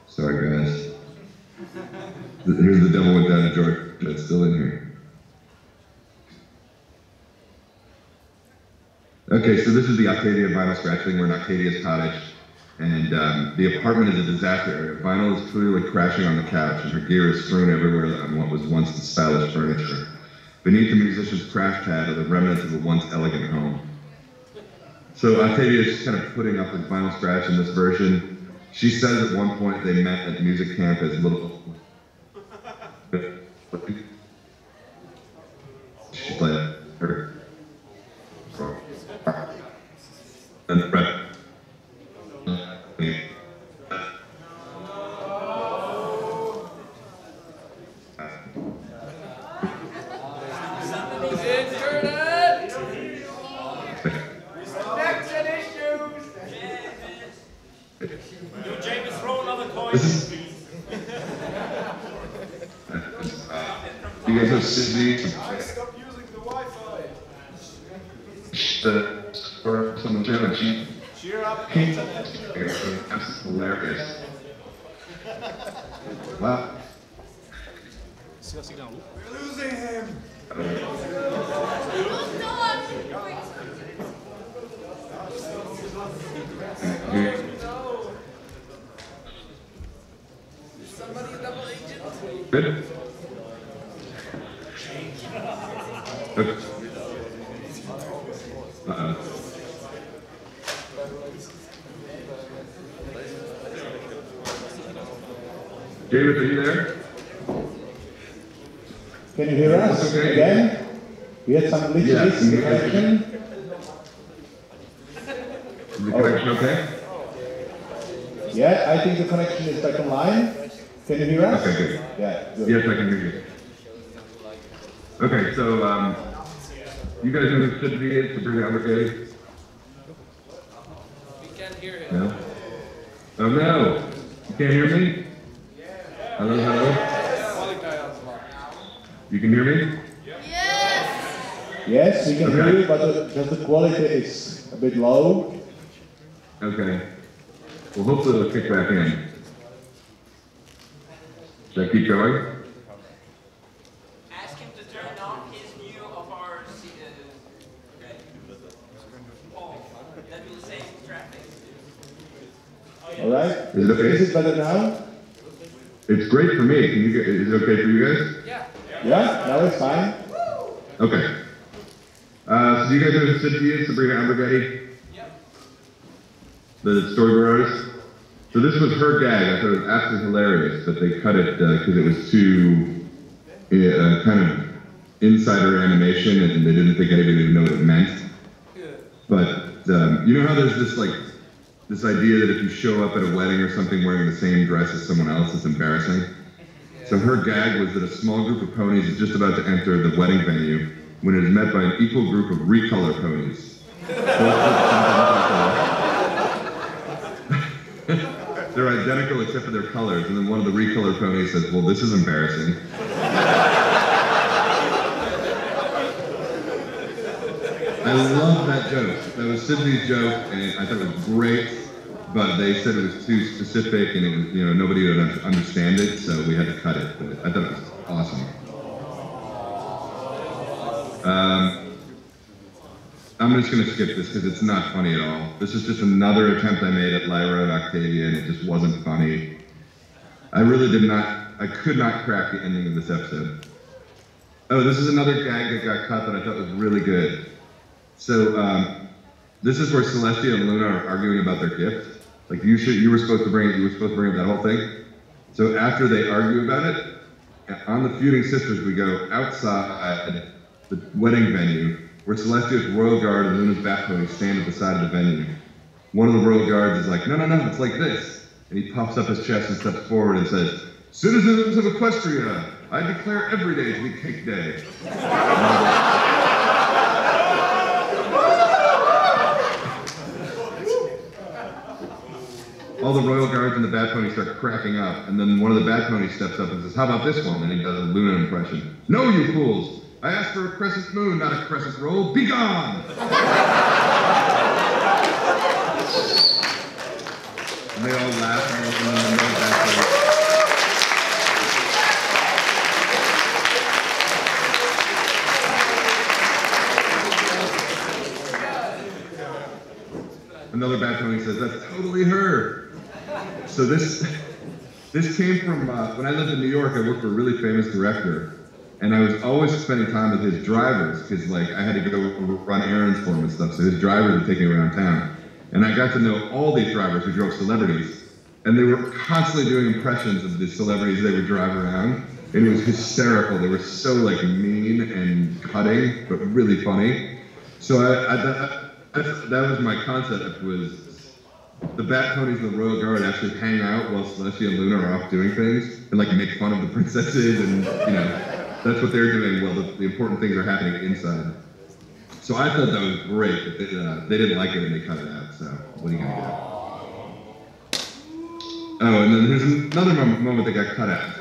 Sorry, guys. Here's the devil went down to George. It's still in here. Okay, so this is the Octavia vinyl scratch thing. We're in Octavia's cottage, and the apartment is a disaster area. Vinyl is clearly crashing on the couch, and her gear is strewn everywhere on what was once the stylish furniture. Beneath the musician's crash pad are the remnants of a once elegant home. So Octavia is just kind of putting up with vinyl scratch in this version. She says at one point they met at music camp as little. She's like her. And the rep. You guys have Sydney. Stop using the Wi-Fi. for someone to Cheer up. That's hilarious. Wow. We're losing him. Somebody a double agent. Good. Okay. David, are you there? Can you hear us Okay. again? We had some glitches in the connection. Is the connection okay? Yeah, I think the connection is back online. Can you hear us? Okay, good. Yeah, good. Yes, I can hear you. Okay, so you guys know who Sydney is, Sabrina Albergay? We can't hear him. No? Oh no! You can't hear me? Hello, hello? You can hear me? Yes, we can Okay. hear you, but just the quality is a bit low. Okay. Well, hopefully it'll kick back in. Should I keep going? Ask him to turn on his view of our wall. That will save traffic. All right? Is it okay? Is it better now? It's great for me. Can you, is it okay for you guys? Yeah. Yeah, now it's fine. Okay. So you guys know who Sydney is, Sabrina Albergay? Yep. The storyboard artist? So this was her gag. I thought it was absolutely hilarious, but they cut it because it was too kind of insider animation, and they didn't think anybody would know what it meant. But you know how there's this idea that if you show up at a wedding or something wearing the same dress as someone else, it's embarrassing. So her gag was that a small group of ponies is just about to enter the wedding venue when it is met by an equal group of recolor ponies. They're identical except for their colors, and then one of the recolor ponies says, "Well, this is embarrassing." I love that joke. That was Sydney's joke, and I thought it was great, but they said it was too specific, and it was, nobody would understand it, so we had to cut it. But I thought it was awesome. I'm just going to skip this because it's not funny at all. This is just another attempt I made at Lyra and Octavia, and it just wasn't funny. I could not crack the ending of this episode. Oh, this is another gag that got cut that I thought was really good. So, this is where Celestia and Luna are arguing about their gift. Like, you were supposed to bring up that whole thing. So after they argue about it, on the Feuding Sisters, we go outside the wedding venue, where Celestia's Royal Guard and Luna's Bat Pony stand at the side of the venue. One of the Royal Guards is like, no, it's like this. And he puffs up his chest and steps forward and says, "Citizens of Czequestria, I declare every day to be Cake Day." All the Royal Guards and the Bat Pony start cracking up, and then one of the Bat Ponies steps up and says, "How about this one?" And he does a Luna impression. "No, you fools! I asked for a crescent moon, not a crescent roll. Be gone!" And they all laugh, and then the Bat Pony. Another Bat Pony says, "That's totally her." So this came from when I lived in New York. I worked for a really famous director. And I was always spending time with his drivers, because I had to go run errands for him and stuff, so his drivers would take me around town. And I got to know all these drivers who drove celebrities, and they were constantly doing impressions of the celebrities they would drive around, and it was hysterical. They were so mean and cutting, but really funny. So that was my concept, was the Bat Ponies and the Royal Guard actually hang out while Celestia and Luna are off doing things, and make fun of the princesses, and that's what they're doing while the important things are happening inside. So I thought that was great, but they didn't like it and they cut it out, so what are you gonna do? Oh, and then there's another moment that got cut out.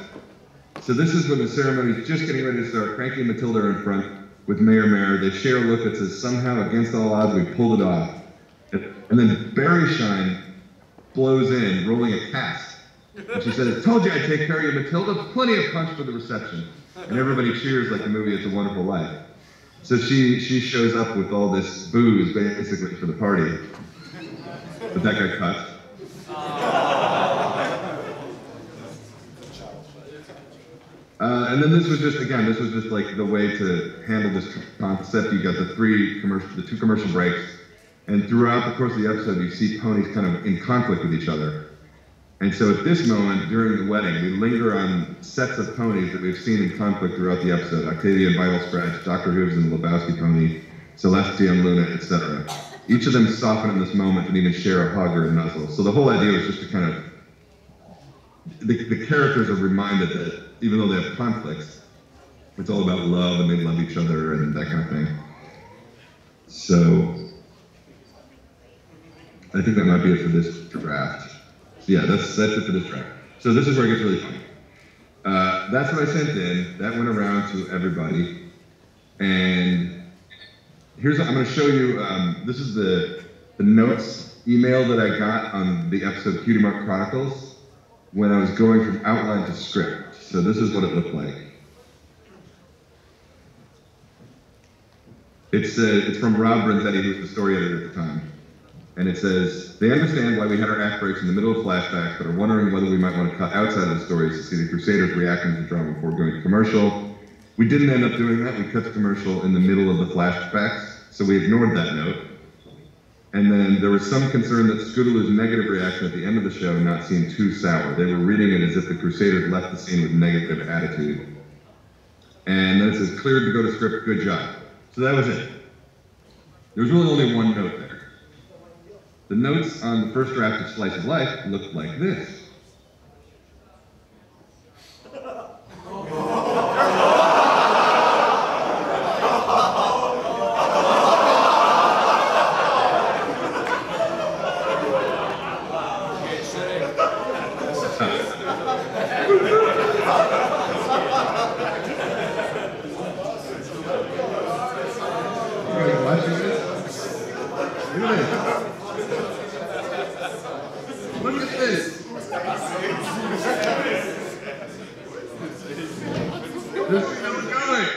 So this is when the ceremony is just getting ready to start. Cranky and Matilda are in front. with Mayor Mare. They share a look that says, somehow, against all odds, we pulled it off. And then Barry Shine blows in, rolling a cast. And she says, told you I'd take care of you, Matilda. Plenty of punch for the reception. And everybody cheers like the movie It's a Wonderful Life. So she shows up with all this booze, basically, for the party. But that got cut. And then this was just like the way to handle this concept. You got the two commercial breaks, and throughout the course of the episode, you see ponies kind of in conflict with each other. And so at this moment, during the wedding, we linger on sets of ponies that we've seen in conflict throughout the episode. Octavia and Vital Scratch, Dr. Hooves and the Lebowski pony, Celestia and Luna, etc. Each of them soften in this moment and even share a hug or a nuzzle. So the whole idea was just to kind of, the characters are reminded that even though they have conflicts, it's all about love and they love each other and that kind of thing. So I think that might be it for this draft. Yeah, that's it for this draft. So this is where it gets really funny. That's what I sent in. That went around to everybody. And I'm going to show you, this is the notes email that I got on the episode Cutie Mark Chronicles when I was going from outline to script. So this is what it looked like. It's from Rob Brenzetti, who was the story editor at the time. And it says, they understand why we had our act breaks in the middle of flashbacks, but are wondering whether we might want to cut outside of the stories to see the Crusaders reacting to the drama before going to commercial. We didn't end up doing that. We cut the commercial in the middle of the flashbacks, so we ignored that note. And then there was some concern that Scootaloo's negative reaction at the end of the show not seemed too sour. They were reading it as if the Crusaders left the scene with negative attitude. And then it says, cleared to go to script, good job. So that was it. There was really only one note there. The notes on the first draft of Slice of Life looked like this. Look at this. This is how we're going.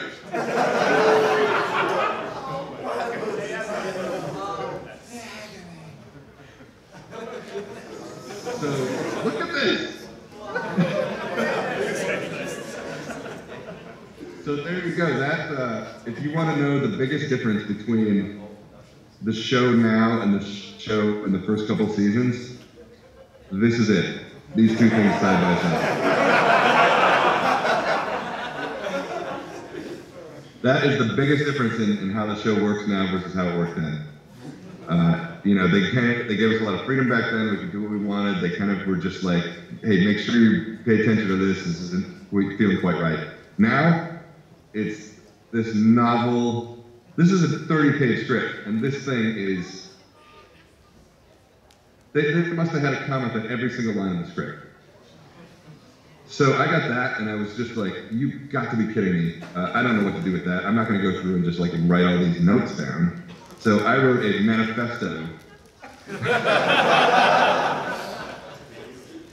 So, look at this. So there you go. That, if you want to know the biggest difference between the show now and the show in the first couple seasons, this is it. These two things side by side. That is the biggest difference in how the show works now versus how it worked then. You know, they gave us a lot of freedom back then. We could do what we wanted. They kind of were just like, hey, make sure you pay attention to this. This isn't feeling quite right. Now, it's this novel. This is a 30-page script, and this thing is. They must have had a comment on every single line of the script. So I got that, and I was just like, you've got to be kidding me. I don't know what to do with that. I'm not going to go through and just like write all these notes down. So I wrote a manifesto.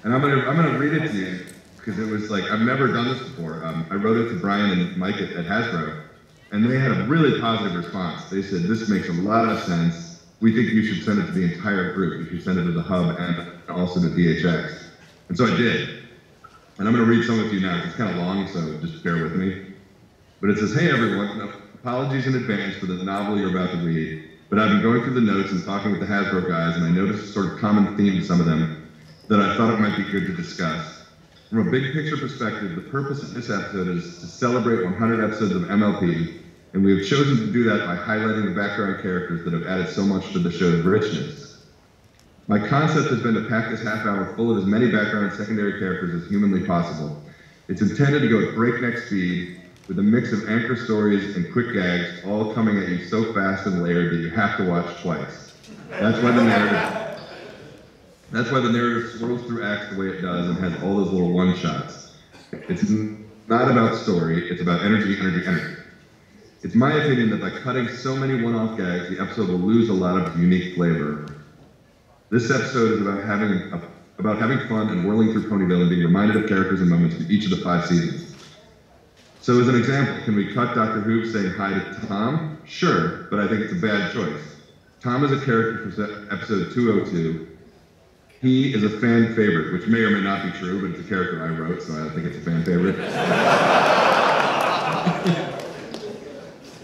And I'm gonna read it to you, because it was like, I've never done this before. I wrote it to Brian and Mike at Hasbro, and they had a really positive response. They said, this makes a lot of sense. We think you should send it to the entire group. You should send it to the hub and also to DHX. And so I did. And I'm going to read some of you now. It's kind of long, so just bear with me. But it says, hey everyone, apologies in advance for the novel you're about to read, but I've been going through the notes and talking with the Hasbro guys, and I noticed a sort of common theme to some of them that I thought it might be good to discuss. From a big picture perspective, the purpose of this episode is to celebrate 100 episodes of MLP, and we have chosen to do that by highlighting the background characters that have added so much to the show's richness. My concept has been to pack this half hour full of as many background and secondary characters as humanly possible. It's intended to go at breakneck speed, with a mix of anchor stories and quick gags, all coming at you so fast and layered that you have to watch twice. That's why the narrative swirls through acts the way it does and has all those little one-shots. It's not about story, it's about energy, energy, energy. It's my opinion that by cutting so many one-off gags, the episode will lose a lot of unique flavor. This episode is about having fun and whirling through Ponyville and being reminded of characters and moments from each of the 5 seasons. So as an example, can we cut Dr. Who saying hi to Tom? Sure, but I think it's a bad choice. Tom is a character from episode 202. He is a fan favorite, which may or may not be true, but it's a character I wrote, so I think it's a fan favorite.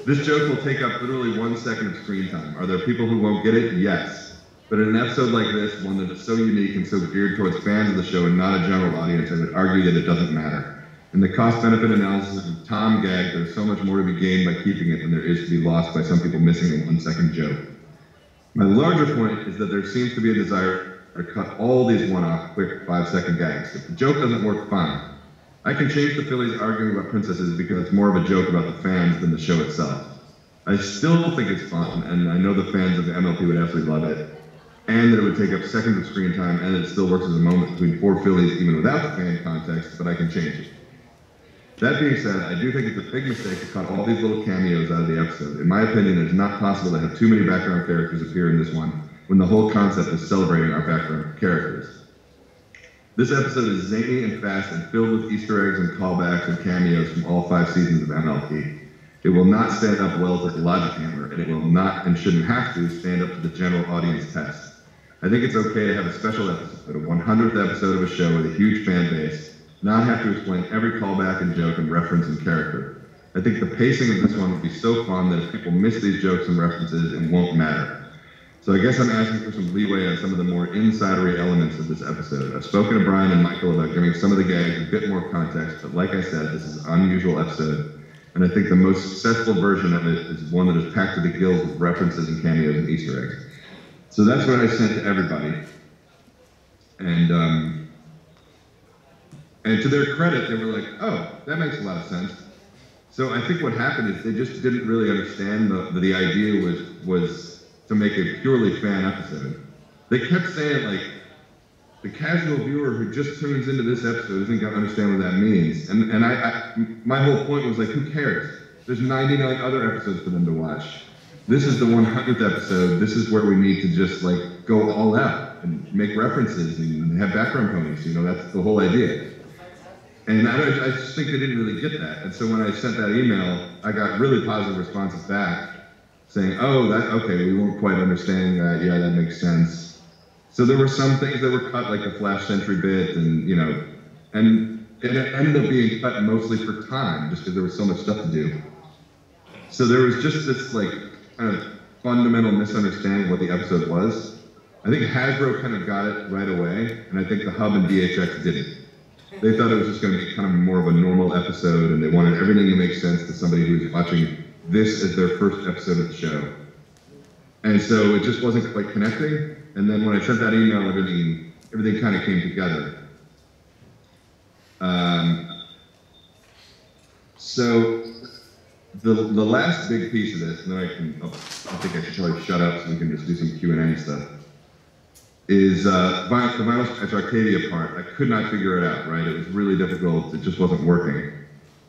This joke will take up literally 1 second of screen time. Are there people who won't get it? Yes. But in an episode like this, one that is so unique and so geared towards fans of the show and not a general audience, I would argue that it doesn't matter. In the cost-benefit analysis of Tom gag, there's so much more to be gained by keeping it than there is to be lost by some people missing a 1 second joke. My larger point is that there seems to be a desire to cut all these one-off, quick 5-second gags. If the joke doesn't work, fine. I can change the Phillies arguing about princesses because it's more of a joke about the fans than the show itself. I still think it's fun, and I know the fans of the MLP would absolutely love it, and that it would take up seconds of screen time, and it still works as a moment between 4 Phillies even without the fan context, but I can change it. That being said, I do think it's a big mistake to cut all these little cameos out of the episode. In my opinion, it's not possible to have too many background characters appear in this one, when the whole concept is celebrating our background characters. This episode is zany and fast and filled with Easter eggs and callbacks and cameos from all 5 seasons of MLP. It will not stand up well to the logic hammer, and it will not and shouldn't have to stand up to the general audience test. I think it's okay to have a special episode, a 100th episode of a show with a huge fan base, not have to explain every callback and joke and reference and character. I think the pacing of this one would be so fun that if people miss these jokes and references, it won't matter. So I guess I'm asking for some leeway on some of the more insidery elements of this episode. I've spoken to Brian and Michael about giving some of the gags a bit more context, but like I said, this is an unusual episode, and I think the most successful version of it is one that is packed to the gills with references and cameos and Easter eggs. So that's what I sent to everybody. And to their credit, they were like, oh, that makes a lot of sense. So I think what happened is they just didn't really understand that the idea was to make a purely fan episode. They kept saying, like, the casual viewer who just tunes into this episode isn't going to understand what that means. And my whole point was, like, who cares? There's 99 other episodes for them to watch. This is the 100th episode. This is where we need to just, like, go all out and make references and have background ponies. You know, that's the whole idea. And I just think they didn't really get that. And so when I sent that email, I got really positive responses back saying, oh, okay, we weren't quite understanding that. Yeah, that makes sense. So there were some things that were cut, like the Flash Sentry bit, and, you know, and it ended up being cut mostly for time, just because there was so much stuff to do. So there was just this, like, kind of fundamental misunderstanding of what the episode was. I think Hasbro kind of got it right away, and I think the Hub and DHX didn't. They thought it was just going to be kind of more of a normal episode, and they wanted everything to make sense to somebody who was watching this as their first episode of the show. And so it just wasn't quite connecting. And then when I sent that email, everything kind of came together. So the last big piece of this, and then I think I should probably shut up so we can just do some Q&A stuff, is the Vinyl Scratch Arcadia part. I could not figure it out, right? It was really difficult. It just wasn't working.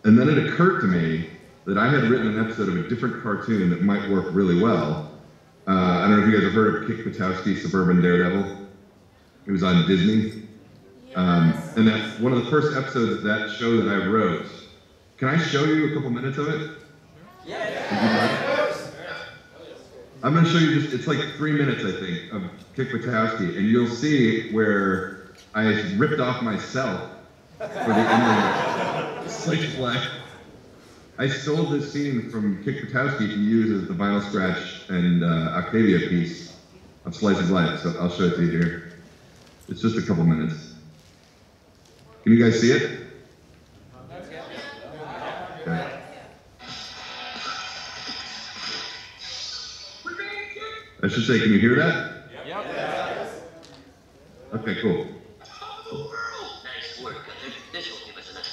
And then it occurred to me that I had written an episode of a different cartoon that might work really well. I don't know if you guys have heard of Kick Buttowski's Suburban Daredevil. It was on Disney. And that's one of the first episodes of that show that I wrote. Can I show you a couple minutes of it? Yes. I'm going to show you it's like 3 minutes, I think, of Kick Buttowski, and you'll see where I ripped off myself for the ending. Slick Black. I stole this scene from Kick Buttowski to use as the Vinyl Scratch and Octavia piece of Slice of Life, so I'll show it to you here. It's just a couple minutes. Can you guys see it? Okay. I should say, can you hear that? Yep. Okay, cool. Nice work. This will give us enough.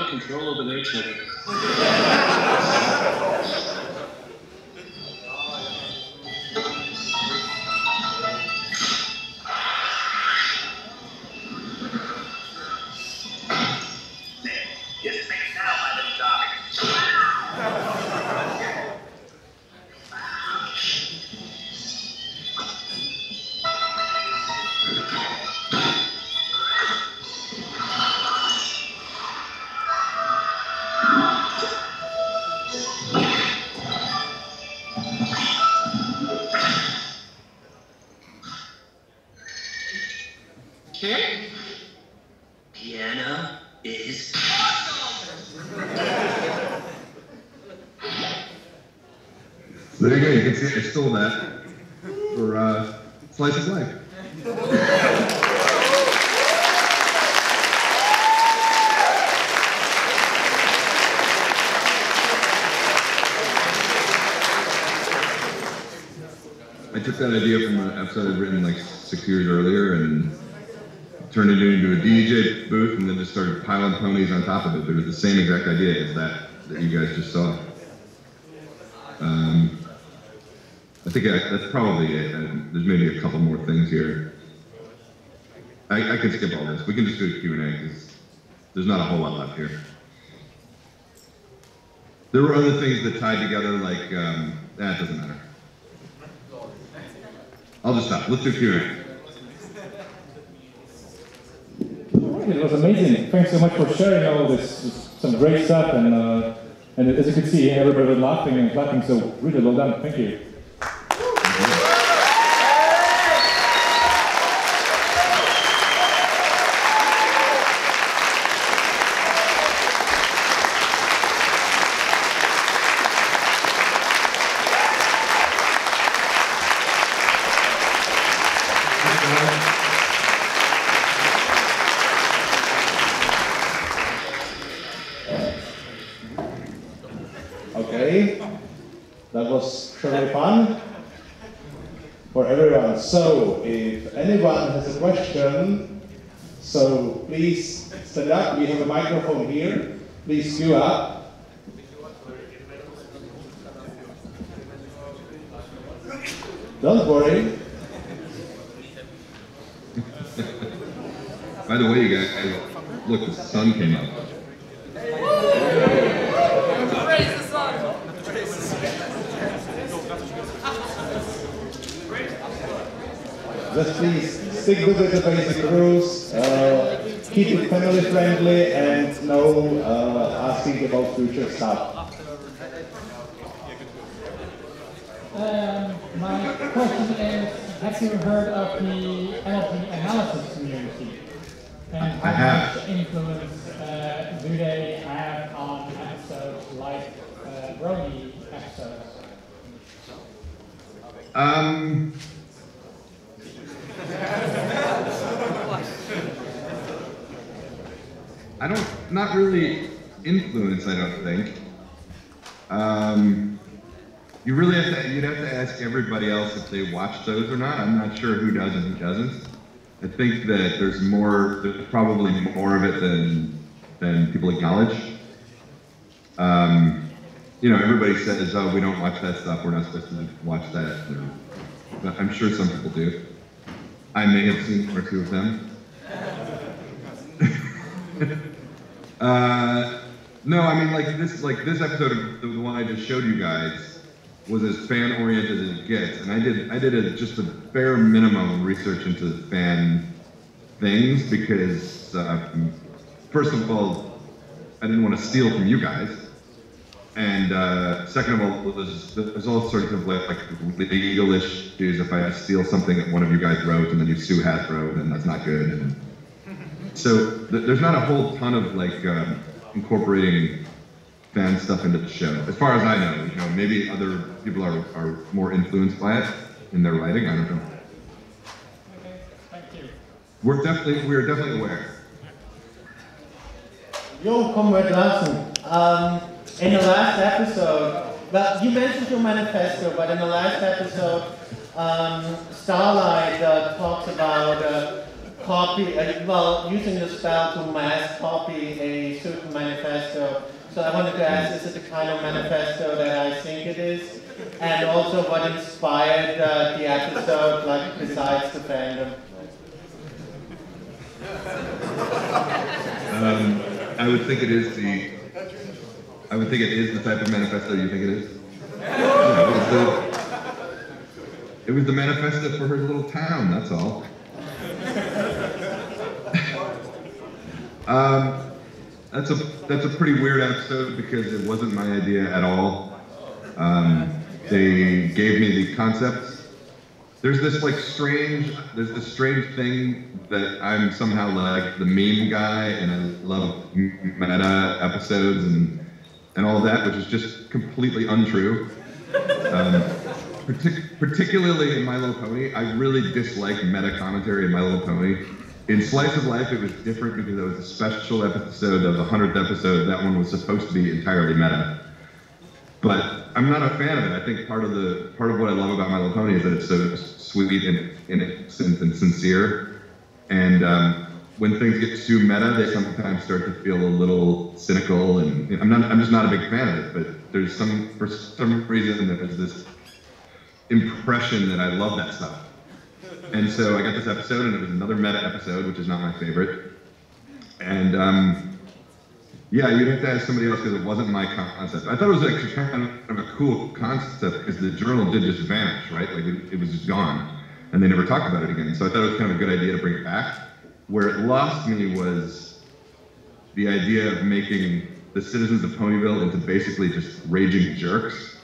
control over their children. Piano is There you go, you can see I stole that for Slice of Life. I took that idea from an episode I'd written like 6 years earlier and turned it into a DJ booth and then just started piling ponies on top of it. But it was the same exact idea as that you guys just saw. I think that's probably it. There's maybe a couple more things here. I could skip all this. We can just do a Q&A because there's not a whole lot left here. There were other things that tied together like, it doesn't matter. I'll just stop. Let's do Q&A. It was amazing. Thanks so much for sharing all this, some great stuff, and as you can see, everybody was laughing and clapping, so really well done. Thank you. Okay, that was surely fun for everyone. So, if anyone has a question, so please stand up. We have a microphone here. Please queue up. Don't worry. By the way, you guys, look, the sun came up. Praise the sun! Just please stick with the basic rules, keep it family friendly, and no asking about future stuff. My question is, have you heard of the NLP analysis community? And I how have. much influence do they have on episodes like Brony episodes? I don't, not really influence, I don't think. You really have to, you'd have to ask everybody else if they watch those or not. I'm not sure who does and who doesn't. I think that there's probably more of it than people acknowledge. You know, everybody says, oh, we don't watch that stuff, we're not supposed to watch that. But I'm sure some people do. I may have seen one or two of them. No, I mean, like this episode of the one I just showed you guys was as fan-oriented as it gets, and I did just a bare minimum research into fan things because, first of all, I didn't want to steal from you guys, and second of all, there's all sorts of like legal issues if I steal something that one of you guys wrote and then you sue Hasbro, then that's not good. And so there's not a whole ton of like incorporating fan stuff into the show, as far as I know. You know, maybe other people are more influenced by it in their writing. I don't know. Okay, thank you. We're definitely aware. Yo, Comrade Larson, in the last episode, well, you mentioned your manifesto, but in the last episode, Starlight talks about using the spell to mass copy a certain manifesto. So I wanted to ask, is it the kind of manifesto that I think it is? And also what inspired the episode, like besides the fandom? I would think it is the type of manifesto you think it is. It was the manifesto for her little town, that's all. That's a pretty weird episode because it wasn't my idea at all. They gave me the concepts. There's this strange thing that I'm somehow like the meme guy, and I love meta episodes and all of that, which is just completely untrue. Particularly in My Little Pony, I really dislike meta commentary in My Little Pony. In Slice of Life, it was different because it was a special episode of the 100th episode. That one was supposed to be entirely meta. But I'm not a fan of it. I think part of what I love about My Little Pony is that it's so sweet and innocent and sincere. And when things get too meta, they sometimes start to feel a little cynical. And I'm just not a big fan of it. But for some reason, there's this impression that I love that stuff. And so I got this episode, and it was another meta episode, which is not my favorite. And yeah, you'd have to ask somebody else because it wasn't my concept. I thought it was actually kind of a cool concept because the journal did just vanish, right? Like it was just gone, and they never talked about it again. So I thought it was kind of a good idea to bring it back. Where it lost me was the idea of making the citizens of Ponyville into basically just raging jerks.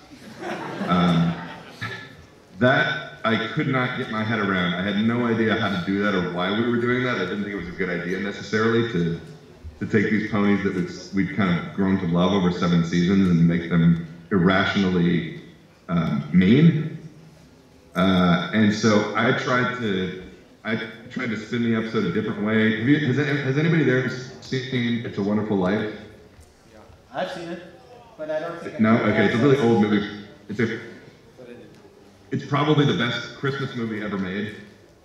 That I could not get my head around. I had no idea how to do that or why we were doing that. I didn't think it was a good idea necessarily to take these ponies that we'd kind of grown to love over 7 seasons and make them irrationally mean. And so I tried to spin the episode a different way. Has anybody there seen It's a Wonderful Life? I've seen it, but I don't think. No? Okay, it's a really old movie. It's probably the best Christmas movie ever made.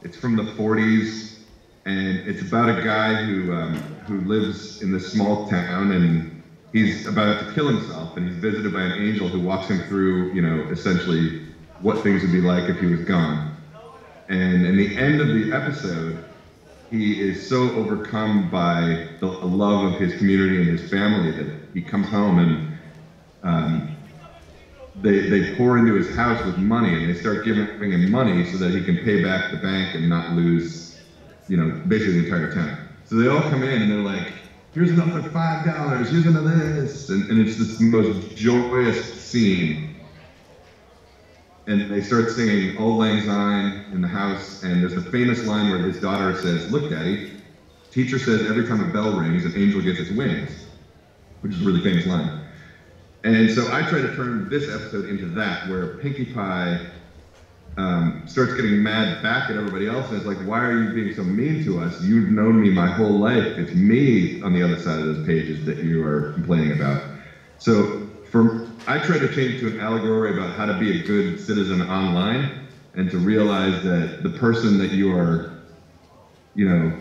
It's from the 40s, and it's about a guy who lives in this small town, and he's about to kill himself, and he's visited by an angel who walks him through, you know, essentially what things would be like if he was gone. And in the end of the episode, he is so overcome by the love of his community and his family that he comes home and they pour into his house with money, and they start giving him money so that he can pay back the bank and not lose, you know, basically the entire town. So they all come in and they're like, here's another $5, here's another this, and it's this most joyous scene. And they start singing Auld Lang Syne in the house, and there's a famous line where his daughter says, look, Daddy, teacher says every time a bell rings, an angel gets its wings, which is a really famous line. And so I try to turn this episode into that, where Pinkie Pie starts getting mad back at everybody else, and it's like, why are you being so mean to us? You've known me my whole life. It's me on the other side of those pages that you are complaining about. So I try to change it to an allegory about how to be a good citizen online, and to realize that the person that you are, you know,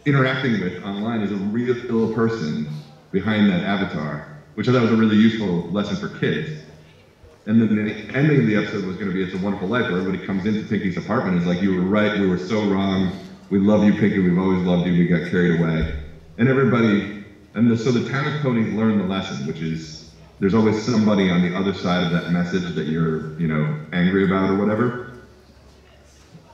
interacting with online is a real person behind that avatar, which I thought was a really useful lesson for kids. And then the ending of the episode was going to be It's a Wonderful Life, where everybody comes into Pinkie's apartment and is like, you were right, we were so wrong, we love you, Pinkie, we've always loved you, we got carried away. And everybody, so the town of ponies learned the lesson, which is, there's always somebody on the other side of that message that you're, you know, angry about or whatever.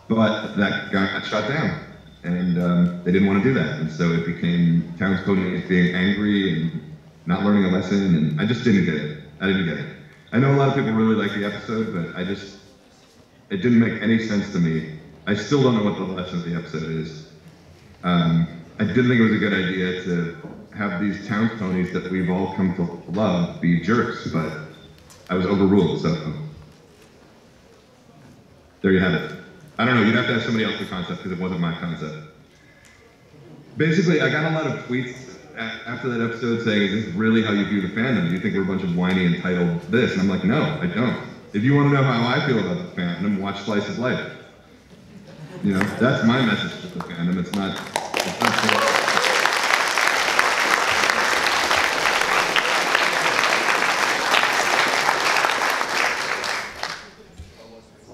But that got shut down, and they didn't want to do that. And so it became town's ponies being angry and not learning a lesson, and I just didn't get it. I didn't get it. I know a lot of people really like the episode, but it didn't make any sense to me. I still don't know what the lesson of the episode is. I didn't think it was a good idea to have these town ponies that we've all come to love be jerks, but I was overruled, so there you have it. I don't know, you'd have to have somebody else the concept, because it wasn't my concept. Basically, I got a lot of tweets after that episode saying, is this really how you view the fandom? Do you think we're a bunch of whiny, entitled this? And I'm like, no, I don't. If you want to know how I feel about the fandom, watch Slice of Life. You know, that's my message to the fandom. It's not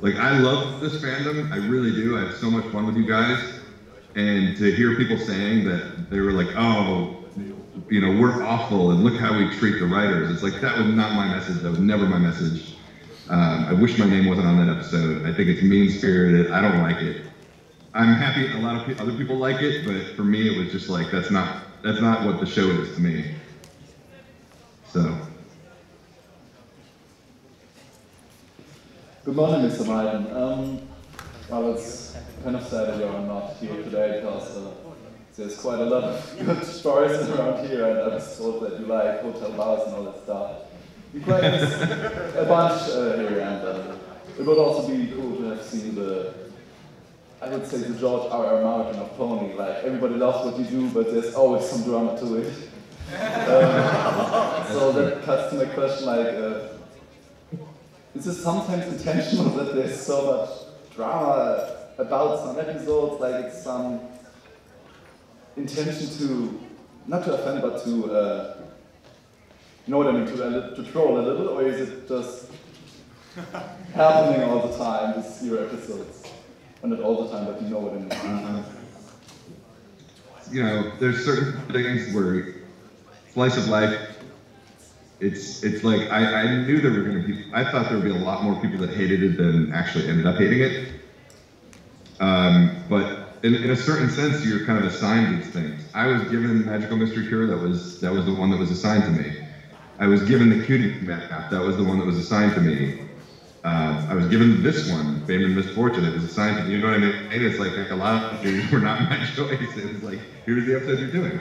like, I love this fandom, I really do. I have so much fun with you guys. And to hear people saying that they were like, oh, you know, we're awful and look how we treat the writers. It's like, that was not my message, that was never my message. I wish my name wasn't on that episode. I think it's mean-spirited, I don't like it. I'm happy a lot of other people like it, but for me it was just like, that's not what the show is to me. So. Good morning, Mr. Myron. Well, it's kind of sad that you're not here today, because there's quite a lot of good stories around here, and I was told that you like hotel bars and all that stuff. You played a bunch here, and it would also be cool to have seen I would say the George R.R. Martin of Pony. Like, everybody loves what you do, but there's always some drama to it. So that cuts to my question, like, is it sometimes intentional that there's so much drama about some episodes, like it's some intention to, not to offend, but to, you know what I mean, to troll a little, or is it just happening all the time with your episodes? And not all the time, but you know what I mean. You know, there's certain things where Slice of Life, it's like, I knew there were going to be, I thought there would be a lot more people that hated it than actually ended up hating it. But in a certain sense, you're kind of assigned these things. I was given Magical Mystery Cure, that was the one that was assigned to me. I was given the Cutie map, that was the one that was assigned to me. I was given this one, Fame and Misfortune, it was assigned to me, you know what I mean? And it's like a lot of things were not my choice. It was like, here's the episode you're doing.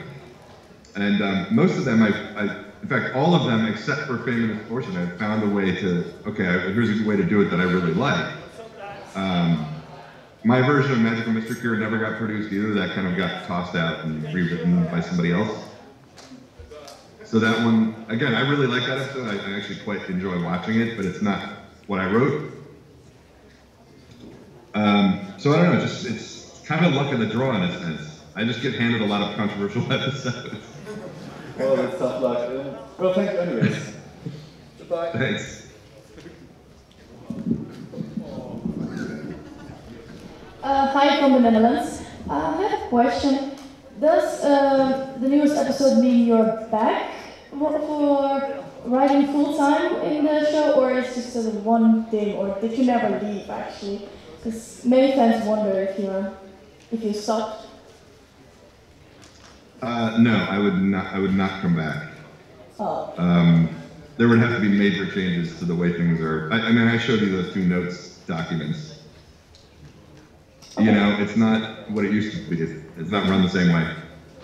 And most of them, in fact, all of them except for Fame and Misfortune, I found a way to, okay, here's a way to do it that I really like. My version of Magical Mystery Cure never got produced either. That kind of got tossed out and rewritten by somebody else. So that one, again, I really like that episode. I actually quite enjoy watching it, but it's not what I wrote. So I don't know, it's kind of luck of the draw in a sense. I just get handed a lot of controversial episodes. Well, that's tough luck. Well, thank you anyways. Goodbye. Thanks. Hi from the Netherlands. I have a question. Does the newest episode mean you're back for writing full time in the show, or is it just a one thing, or did you never leave actually? Because many fans wonder if you stopped. No, I would not come back. Oh. There would have to be major changes to the way things are. I mean, I showed you those 2 notes documents. You know, it's not what it used to be. It's not run the same way.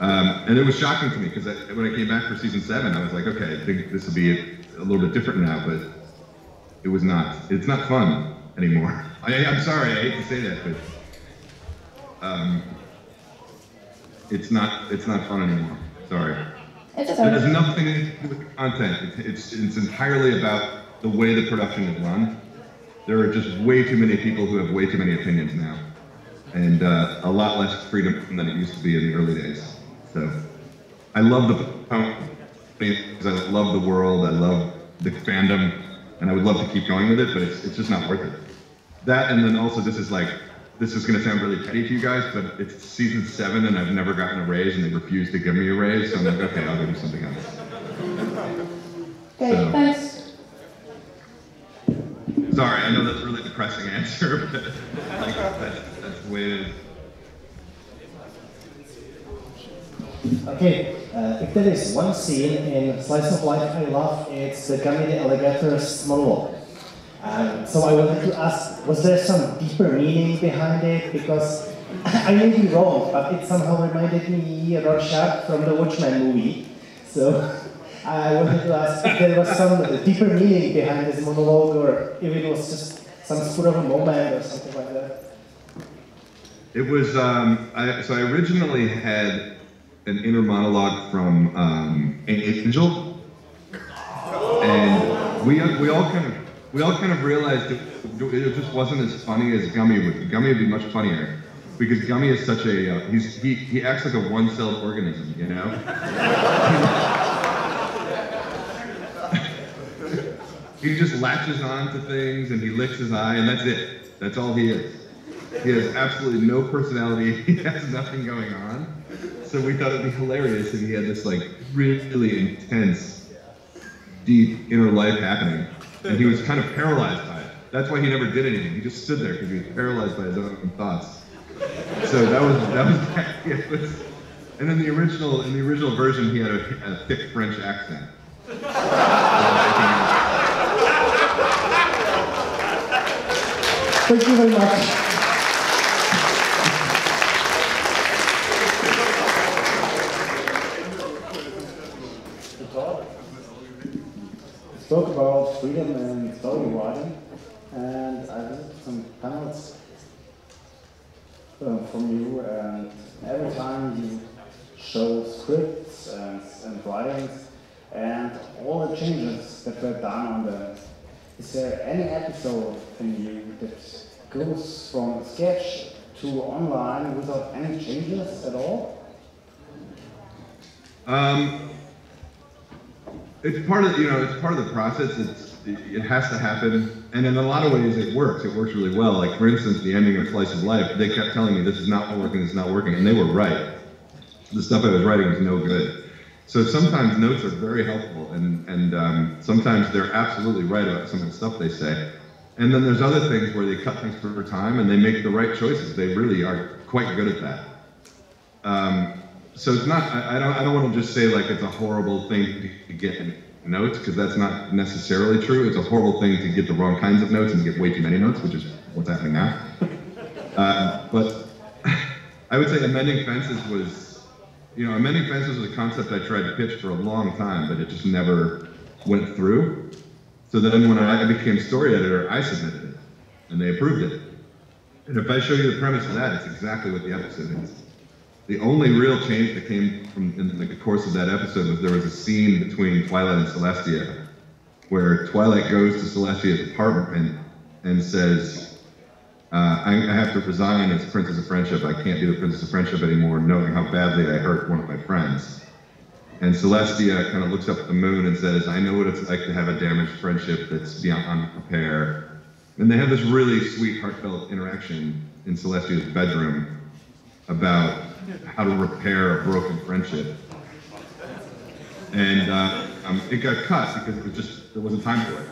And it was shocking to me because when I came back for season 7, I was like, okay, I think this will be a little bit different now, but it was not. It's not fun anymore. I'm sorry, I hate to say that, but it's not fun anymore. Sorry. It's okay. It has nothing to do with the content. It's entirely about the way the production is run. There are just way too many people who have way too many opinions now, and a lot less freedom than it used to be in the early days. So I love the company because I love the world, I love the fandom, and I would love to keep going with it, but it's just not worth it. That, and then also this is going to sound really petty to you guys, but it's season 7 and I've never gotten a raise and they refuse to give me a raise, so I'm like, okay, I'll go do something else. Okay, So, thanks. Sorry, I know that's a really depressing answer, but like, that's the way it is. Okay, if there is one scene in Slice of Life I love, it's the Gummy the Alligator's monologue. So I wanted to ask, was there some deeper meaning behind it? Because I may be wrong, but it somehow reminded me of Rorschach from the Watchmen movie. So I wanted to ask if there was some deeper meaning behind this monologue, or if it was just some spur of a moment or something like that. It was, so I originally had an inner monologue from an Angel, and we all kind of realized it just wasn't as funny as Gummy would be. Gummy would be much funnier, because Gummy is such a, he acts like a one-celled organism, you know? He just latches on to things and he licks his eye and that's it. That's all he is. He has absolutely no personality, he has nothing going on. So we thought it'd be hilarious if he had this like really intense, deep inner life happening. And he was kind of paralyzed by it. That's why he never did anything. He just stood there because he was paralyzed by his own thoughts. So that was and in the original version, he had a thick French accent. Thank you very much. Spoke about freedom and story writing, and I visited some panels from you, and every time you show scripts and writings and all the changes that were done on them. Is there any episode in you that goes from sketch to online without any changes at all? It's part of the process. It has to happen, and in a lot of ways it works. It works really well. Like for instance, the ending of Slice of Life, they kept telling me this is not working, this is not working, and they were right. The stuff I was writing was no good. So sometimes notes are very helpful, and sometimes they're absolutely right about some of the stuff they say. And then there's other things where they cut things for time and they make the right choices. They really are quite good at that. So it's not, I don't want to just say like it's a horrible thing to get notes, because that's not necessarily true. It's a horrible thing to get the wrong kinds of notes and get way too many notes, which is what's happening now. But I would say Amending Fences was, Amending Fences was a concept I tried to pitch for a long time, but it just never went through. So then when I became story editor, I submitted it, and they approved it. And if I show you the premise of that, it's exactly what the episode is. The only real change that came from in the course of that episode was there was a scene between Twilight and Celestia, where Twilight goes to Celestia's apartment and says, I have to resign as Princess of Friendship. I can't be the Princess of Friendship anymore, knowing how badly I hurt one of my friends. And Celestia kind of looks up at the moon and says, I know what it's like to have a damaged friendship that's beyond repair. And they have this really sweet, heartfelt interaction in Celestia's bedroom. about how to repair a broken friendship. And it got cut because it was just, there wasn't time for it.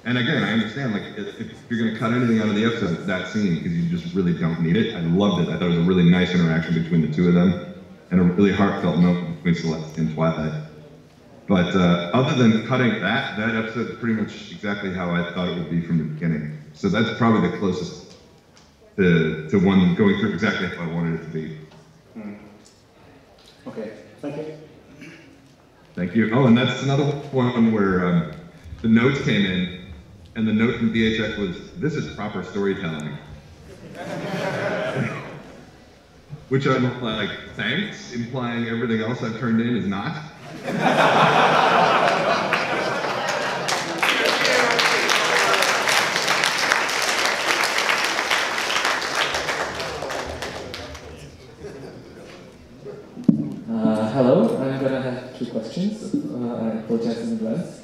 And again, I understand, like, if you're gonna cut anything out of the episode, that scene, because you just really don't need it. I loved it. I thought it was a really nice interaction between the two of them, and a really heartfelt moment between Celeste and Twilight. But other than cutting that episode is pretty much exactly how I thought it would be from the beginning. So that's probably the closest to one going through exactly how I wanted it to be. Okay, thank you. Thank you. Oh, and that's another one where the notes came in, and the note from VHX was, "This is proper storytelling." Which I'm like, thanks, implying everything else I've turned in is not. Hello, I'm gonna have two questions. I apologize in advance.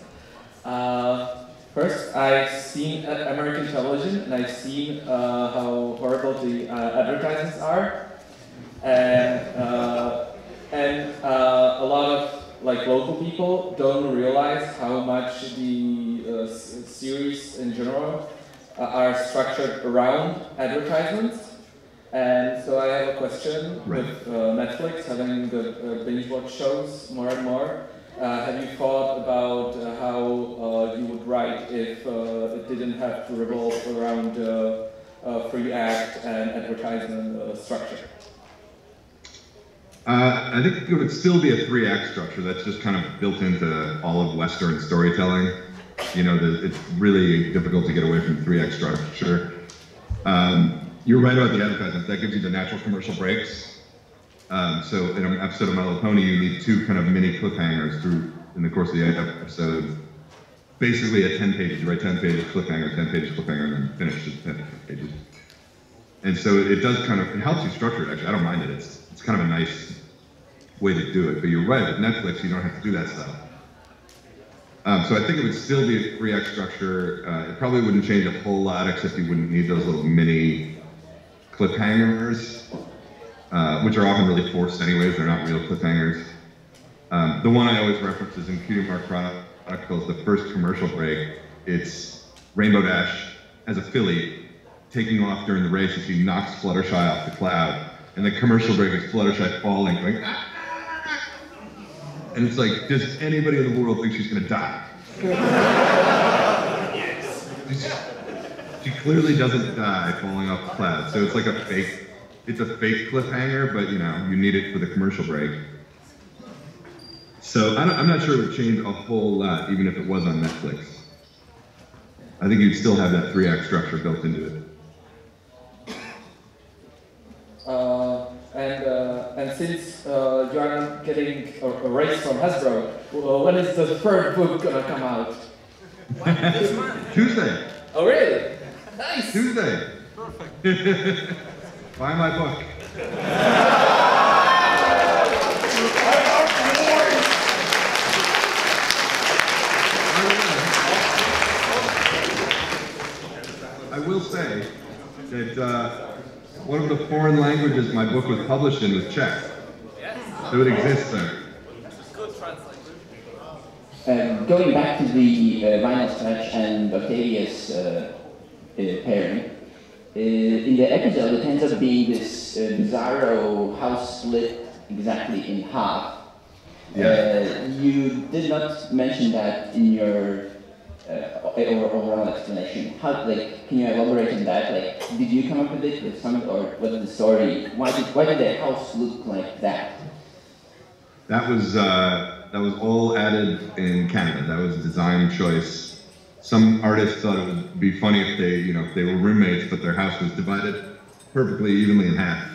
First, I've seen American television, and I've seen how horrible the advertisements are, and a lot of like local people don't realize how much the series in general are structured around advertisements. And so I have a question with Netflix having the binge watch shows more and more. Have you thought about how you would write if it didn't have to revolve around free act and advertisement structure? I think it would still be a 3-act structure. That's just kind of built into all of Western storytelling. You know, it's really difficult to get away from the 3-act structure. You're right about the advertisements. That gives you the natural commercial breaks. So in an episode of My Little Pony, you need 2 kind of mini cliffhangers in the course of the episode. Basically at 10 pages, you write 10 pages cliffhanger, 10 pages cliffhanger, and then finish just 10 pages. And so it does kind of, it helps you structure it actually. I don't mind it. It's kind of a nice way to do it. But you're right, with Netflix, you don't have to do that stuff. So I think it would still be a 3-act structure. It probably wouldn't change a whole lot, except you wouldn't need those little mini cliffhangers, which are often really forced anyways. They're not real cliffhangers. The one I always reference is in Cutie Mark Chronicles, the first commercial break. It's Rainbow Dash as a filly taking off during the race, and she knocks Fluttershy off the cloud. And the commercial break is Fluttershy falling, going, ah! And it's like, does anybody in the world think she's gonna die? Yes. She clearly doesn't die falling off the cloud. So it's like it's a fake cliffhanger, but you know, you need it for the commercial break. So I'm not sure it would change a whole lot, even if it was on Netflix. I think you'd still have that 3-act structure built into it. And since you are not getting a raise from Hasbro, when is the third book gonna come out? This month. Tuesday. Oh really? Nice. Tuesday. Perfect. Buy my book. I will say that one of the foreign languages my book was published in was Czech. So it exists there. Good translation. Going back to the vinyl scratch and Octavia's pairing, in the episode it ends up being this bizarro house split exactly in half. Yeah. You did not mention that in your overall explanation. How, like, can you elaborate on that? Like, did you come up with it, with some, or what's the story? Why did the house look like that? That was all added in Canada. That was a design choice. Some artists thought it would be funny if they were roommates, but their house was divided perfectly evenly in half.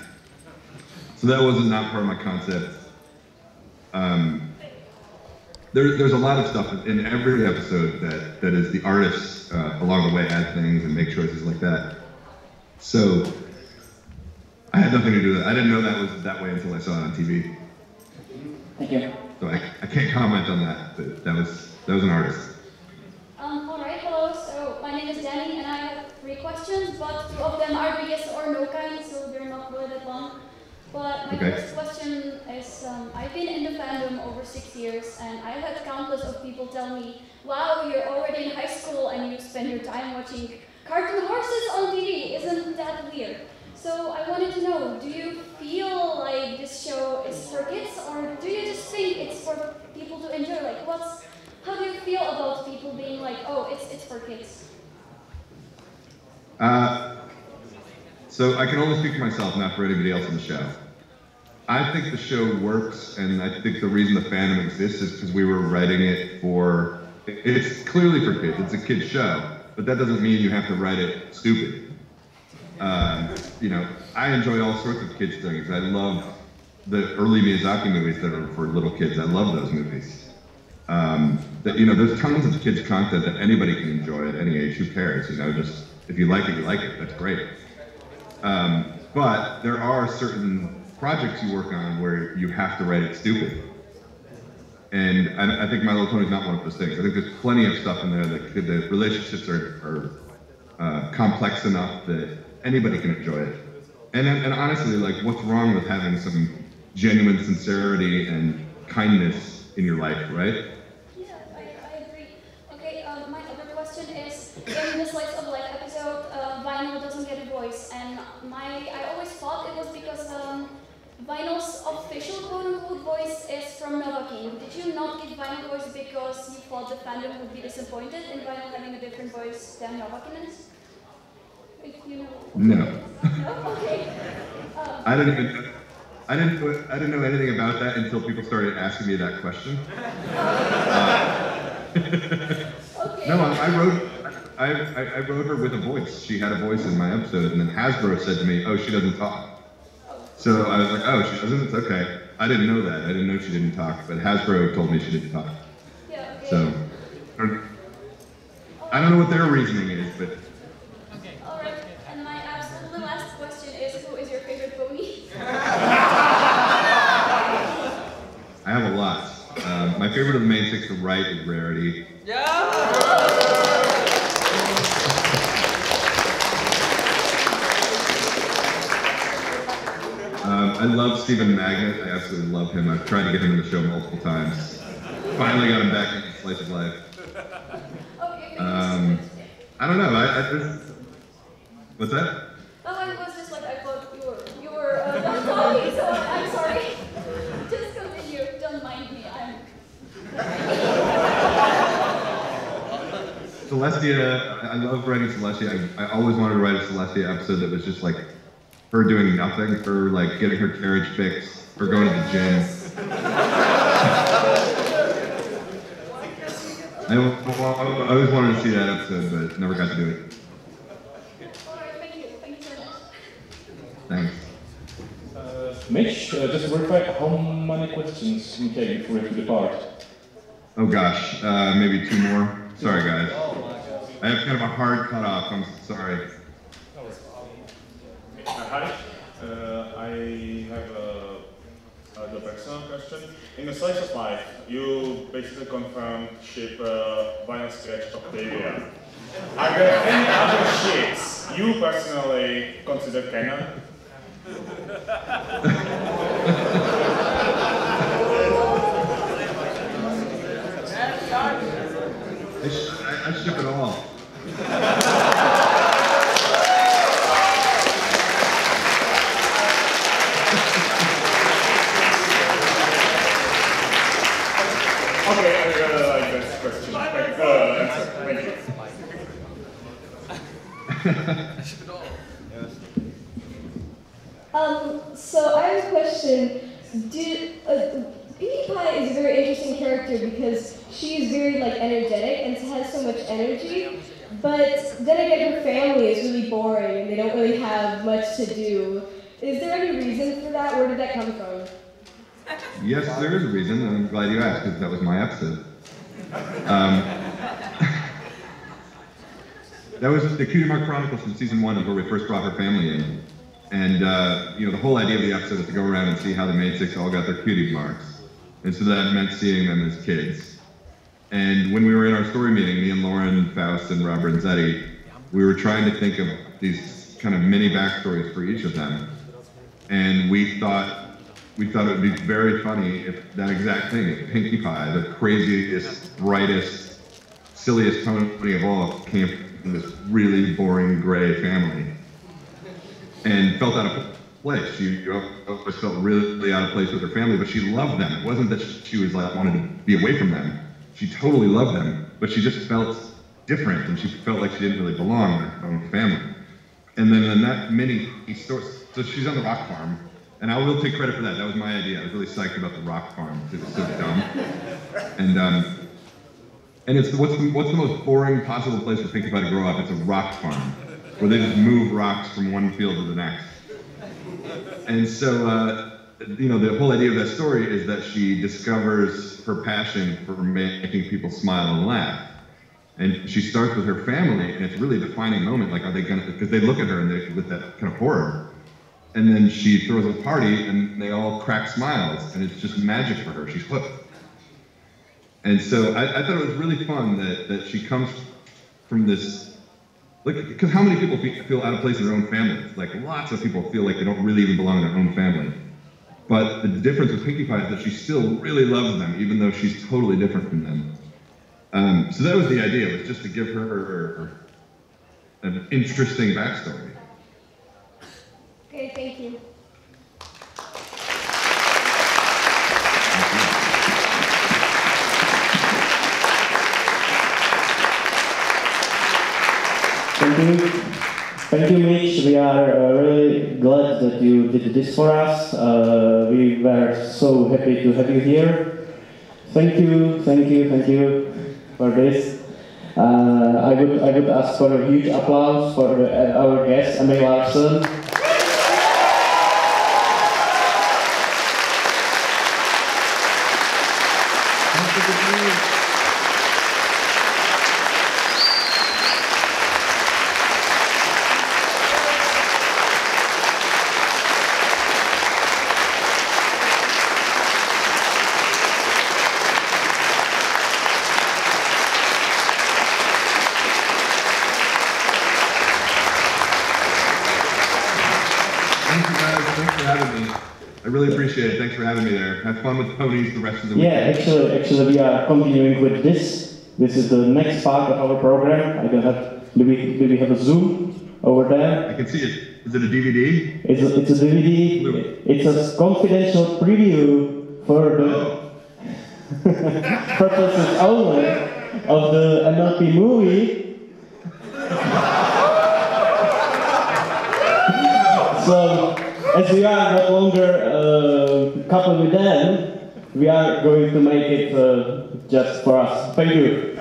So that wasn't not part of my concept. There's a lot of stuff in every episode that is the artists along the way add things and make choices like that. So I had nothing to do with it. I didn't know that was that way until I saw it on TV. Thank you. So I can't comment on that, but that was an artist. Alright, hello. So my name is Danny and I have 3 questions, but 2 of them are the yes or no kind, so they're not really that long. But my first question is, I've been in the fandom over 6 years, and I've had countless of people tell me, wow, you're already in high school and you spend your time watching cartoon horses on TV, isn't that weird? So I wanted to know, do you feel like this show is for kids, or do you just think it's for people to enjoy? Like, how do you feel about people being like, oh, it's for kids? So I can only speak for myself, not for anybody else in the show. I think the show works, and I think the reason the fandom exists is because we were writing it for, it's clearly for kids, it's a kid's show, but that doesn't mean you have to write it stupid. You know, I enjoy all sorts of kids things. I love the early Miyazaki movies that are for little kids. I love those movies. You know, there's tons of kids content that anybody can enjoy at any age. Who cares? You know, just if you like it, you like it. That's great. But there are certain projects you work on where you have to write it stupid. And I think My Little Pony is not one of those things. I think there's plenty of stuff in there that the relationships are complex enough that anybody can enjoy it. And honestly, like, what's wrong with having some genuine sincerity and kindness in your life, right? Yeah, I agree. Okay, my other question is, in the Slice of Life episode, Vinyl doesn't get a voice, and I always thought it was because Vinyl's official quote-unquote voice is from Nova King. Did you not give Vinyl voice because you thought the fandom would be disappointed in Vinyl having a different voice than Nova King is? You know. No. No? Okay. I didn't know anything about that until people started asking me that question. Okay. No, I wrote her with a voice. She had a voice in my episode, and then Hasbro said to me, "Oh, she doesn't talk." So I was like, "Oh, she doesn't? It's okay." I didn't know that. I didn't know she didn't talk, but Hasbro told me she didn't talk. Yeah, okay. So I don't know what their reasoning is, but. Alright, and my absolutely last question is, who is your favorite pony? I have a lot. My favorite of the main six to write is Rarity. I love Stephen Magnet. I absolutely love him. I've tried to get him in the show multiple times. Finally got him back in Slice of Life. I don't know. What's that? Oh, I was just like, I thought you were done talking, so I'm sorry. Just continue. Don't mind me. Celestia, I love writing Celestia. I always wanted to write a Celestia episode that was just like her doing nothing, her like getting her carriage fixed, her going to the gym. I always wanted to see that episode, but never got to do it. Alright, thank you. Thank you so much. Thanks. Mitch, just to verify, how many questions we take before we have to depart? Oh gosh, maybe two more. Sorry guys. I have kind of a hard cutoff, I'm sorry. Hi, I have a personal question. In the Slice of Life, you basically confirmed ship Vinyl Sketch Octavia. Are there any other ships you personally consider canon? I ship it all. Okay, I really like this question. Answer. Thank you. So I have a question. Pinkie Pie is a very interesting character because she is very energetic and has so much energy. But then again, her family is really boring and they don't really have much to do. Is there any reason for that? Where did that come from? Yes, there is a reason, and I'm glad you asked, because that was my episode. That was the Cutie Mark Chronicles from season 1 where we first brought her family in. And, the whole idea of the episode was to go around and see how the main six all got their cutie marks. And so that meant seeing them as kids. And when we were in our story meeting, me and Lauren, Faust, and Robert and Zeddy, we were trying to think of these kind of mini backstories for each of them. And we thought we thought it would be very funny if that exact thing, if Pinkie Pie, the craziest, brightest, silliest pony of all, came from this really boring gray family and felt out of place. She always felt really out of place with her family, but she loved them. It wasn't that she was like wanted to be away from them. She totally loved them, but she just felt different, and she felt like she didn't really belong in her own family. And then in that mini story, so she's on the rock farm, and I will take credit for that. That was my idea. I was really psyched about the rock farm. It was so dumb. And it's what's the most boring possible place for Pinkie Pie to grow up? It's a rock farm, where they just move rocks from one field to the next. And so, you know, the whole idea of that story is that she discovers her passion for making people smile and laugh. And she starts with her family, and it's really a defining moment. Like, are they gonna, because they look at her and they with that kind of horror. And then she throws a party, and they all crack smiles, and it's just magic for her. She's hooked. And so I thought it was really fun that she comes from this, like, because how many people feel out of place in their own families? Like, lots of people feel like they don't really even belong in their own family. But the difference with Pinkie Pie is that she still really loves them, even though she's totally different from them. So that was the idea, was just to give her an interesting backstory. Okay, thank you. Thank you, Mitch. We are really glad that you did this for us. We were so happy to have you here. Thank you for this. I would ask for a huge applause for our guest, Larson. I really appreciate it. Thanks for having me there. Have fun with ponies the rest of the week. Yeah, actually we are continuing with this. This is the next part of our program. I don't have. Do we have a Zoom over there? I can see it. Is it a DVD? It's a DVD. It's a confidential preview for the purposes only of the NLP movie. So, as we are no longer coupled with them, we are going to make it just for us. Thank you.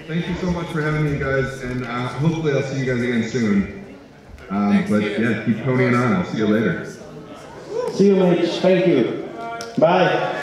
Thank you so much for having me, guys, and hopefully I'll see you guys again soon. But yeah, keep ponying on. I'll see you later. See you, Mitch. Thank you. Bye.